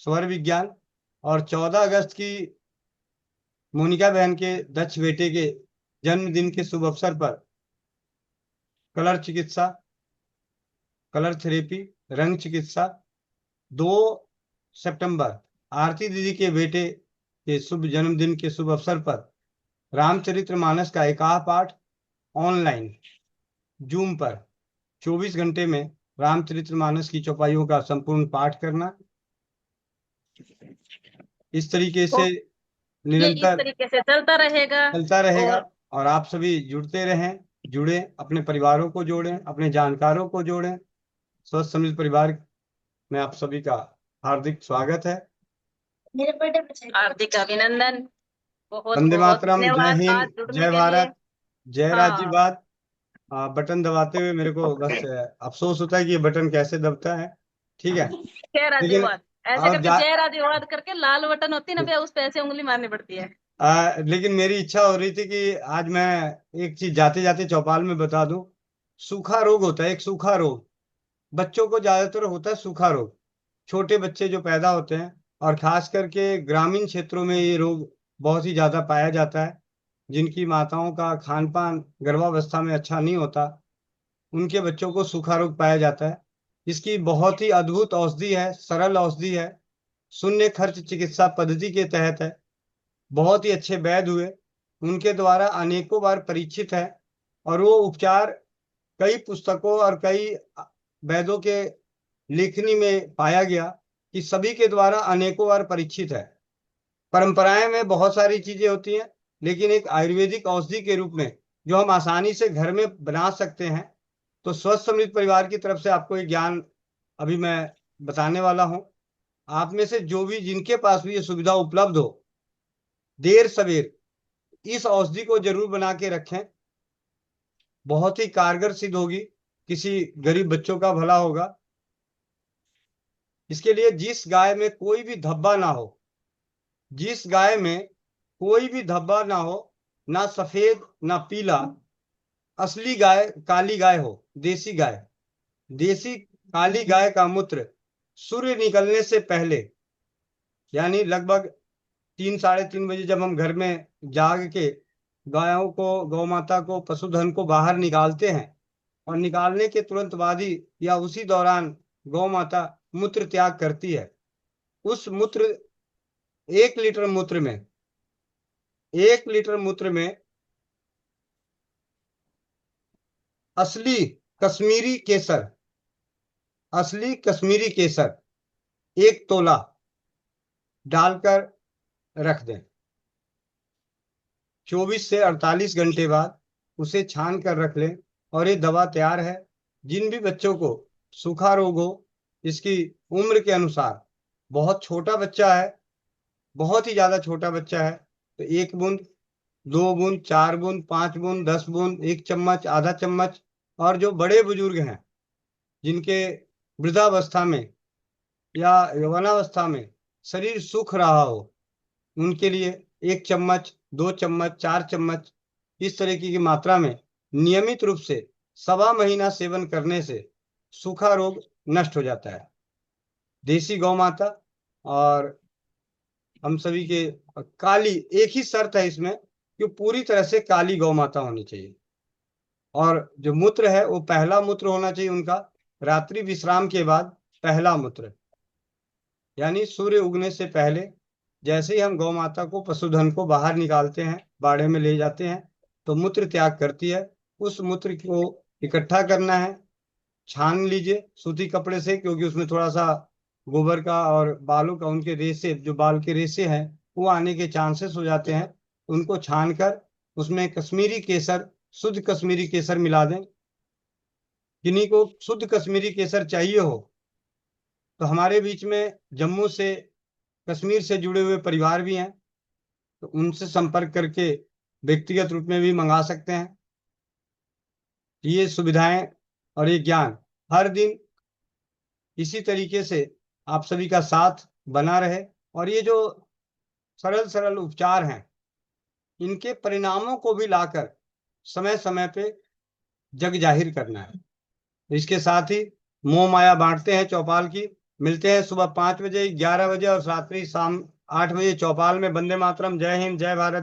स्वर विज्ञान। और 14 अगस्त की मोनिका बहन के दक्ष बेटे के जन्मदिन के शुभ अवसर पर कलर चिकित्सा, कलर थेरेपी, रंग चिकित्सा, 2 सितंबर आरती दीदी के बेटे के शुभ जन्मदिन के शुभ अवसर पर रामचरितमानस का एकाह पाठ ऑनलाइन जूम पर 24 घंटे में रामचरितमानस की चौपाइयों का संपूर्ण पाठ करना। इस तरीके से ये इस निरंतर तरीके से चलता रहेगा। चलता रहेगा और आप सभी जुड़ते रहें, जुड़े, अपने परिवारों को जोड़ें, अपने जानकारों को जोड़ें। स्वस्थ समृद्ध परिवार में आप सभी का हार्दिक स्वागत है। हार्दिक अभिनंदन। बहुत वंदे बहुत मातरम, जय धन्यवाद हिंद, आज जुड़ने जय के भारत, लिए। जय हाँ। राज्यवाद। बटन दबाते हुए मेरे को बस अफसोस होता है कि ये बटन कैसे दबता है। ठीक है, जय लेकिन राज्यवाद ऐसे अब करके, जय राज्यवाद करके लाल बटन होती है ना भैया, उस पे ऐसे उंगली मारनी पड़ती है। लेकिन मेरी इच्छा हो रही थी कि आज मैं एक चीज जाते जाते चौपाल में बता दूं। सूखा रोग होता है, एक सूखा रोग बच्चों को ज्यादातर होता है। सूखा रोग छोटे बच्चे जो पैदा होते हैं, और खास करके ग्रामीण क्षेत्रों में ये रोग बहुत ही ज्यादा पाया जाता है। जिनकी माताओं का खान पान गर्भावस्था में अच्छा नहीं होता, उनके बच्चों को सूखा रोग पाया जाता है। इसकी बहुत ही अद्भुत औषधि है, सरल औषधि है, शून्य खर्च चिकित्सा पद्धति के तहत है। बहुत ही अच्छे वैद्य हुए, उनके द्वारा अनेकों बार परीक्षित है, और वो उपचार कई पुस्तकों और कई वैद्यों के लेखनी में पाया गया कि सभी के द्वारा अनेकों बार परीक्षित है। परंपराएं में बहुत सारी चीजें होती हैं, लेकिन एक आयुर्वेदिक औषधि के रूप में जो हम आसानी से घर में बना सकते हैं। तो स्वस्थ समृद्ध परिवार की तरफ से आपको एक ज्ञान अभी मैं बताने वाला हूं। आप में से जो भी जिनके पास भी ये सुविधा उपलब्ध हो, देर सवेर इस औषधि को जरूर बना के रखें। बहुत ही कारगर सिद्ध होगी, किसी गरीब बच्चों का भला होगा। इसके लिए जिस गाय में कोई भी धब्बा ना हो, जिस गाय में कोई भी धब्बा ना हो, ना सफेद ना पीला, असली गाय काली गाय हो, देसी गाय, देसी काली गाय का मूत्र सूर्य निकलने से पहले, यानी लगभग 3 साढ़े 3 बजे जब हम घर में जाग के गायों को, गौ माता को, पशुधन को बाहर निकालते हैं, और निकालने के तुरंत बाद ही या उसी दौरान गौ माता मूत्र त्याग करती है। उस मूत्र 1 लीटर मूत्र में 1 लीटर मूत्र में असली कश्मीरी केसर, असली कश्मीरी केसर 1 तोला डालकर रख दें। 24 से 48 घंटे बाद उसे छान कर रख लें, और ये दवा तैयार है। जिन भी बच्चों को सूखा रोग हो, इसकी उम्र के अनुसार, बहुत छोटा बच्चा है, बहुत ही ज्यादा छोटा बच्चा है, तो 1 बूंद, 2 बूंद, 4 बूंद, 5 बूंद, 10 बूंद, 1 चम्मच, आधा चम्मच। और जो बड़े बुजुर्ग हैं, जिनके वृद्धावस्था में या यौवनावस्था में शरीर सूख रहा हो, उनके लिए 1 चम्मच, 2 चम्मच, 4 चम्मच इस तरह की मात्रा में नियमित रूप से 1.25 महीना सेवन करने से सूखा रोग नष्ट हो जाता है। देसी गौ माता और हम सभी के काली, एक ही शर्त है इसमें कि पूरी तरह से काली गौ माता होनी चाहिए। और जो मूत्र है वो पहला मूत्र होना चाहिए उनका, रात्रि विश्राम के बाद पहला मूत्र, यानी सूर्य उगने से पहले। जैसे ही हम गौ माता को, पशुधन को बाहर निकालते हैं, बाड़े में ले जाते हैं, तो मूत्र त्याग करती है। उस मूत्र को इकट्ठा करना है, छान लीजिए सूती कपड़े से, क्योंकि उसमें थोड़ा सा गोबर का और बालों का, उनके रेशे, जो बाल के रेशे हैं, वो आने के चांसेस हो जाते हैं। उनको छान कर उसमें कश्मीरी केसर, शुद्ध कश्मीरी केसर मिला दें। किन्हीं को शुद्ध कश्मीरी केसर चाहिए हो तो हमारे बीच में जम्मू से, कश्मीर से जुड़े हुए परिवार भी हैं, तो उनसे संपर्क करके व्यक्तिगत रूप में भी मंगा सकते हैं। ये सुविधाएं और ये ज्ञान हर दिन इसी तरीके से आप सभी का साथ बना रहे, और ये जो सरल सरल उपचार हैं, इनके परिणामों को भी लाकर समय समय पे जग जाहिर करना है। इसके साथ ही मोह माया बांटते हैं चौपाल की। मिलते हैं सुबह 5 बजे, 11 बजे और रात्रि शाम 8 बजे चौपाल में। वंदे मातरम, जय हिंद, जय भारत।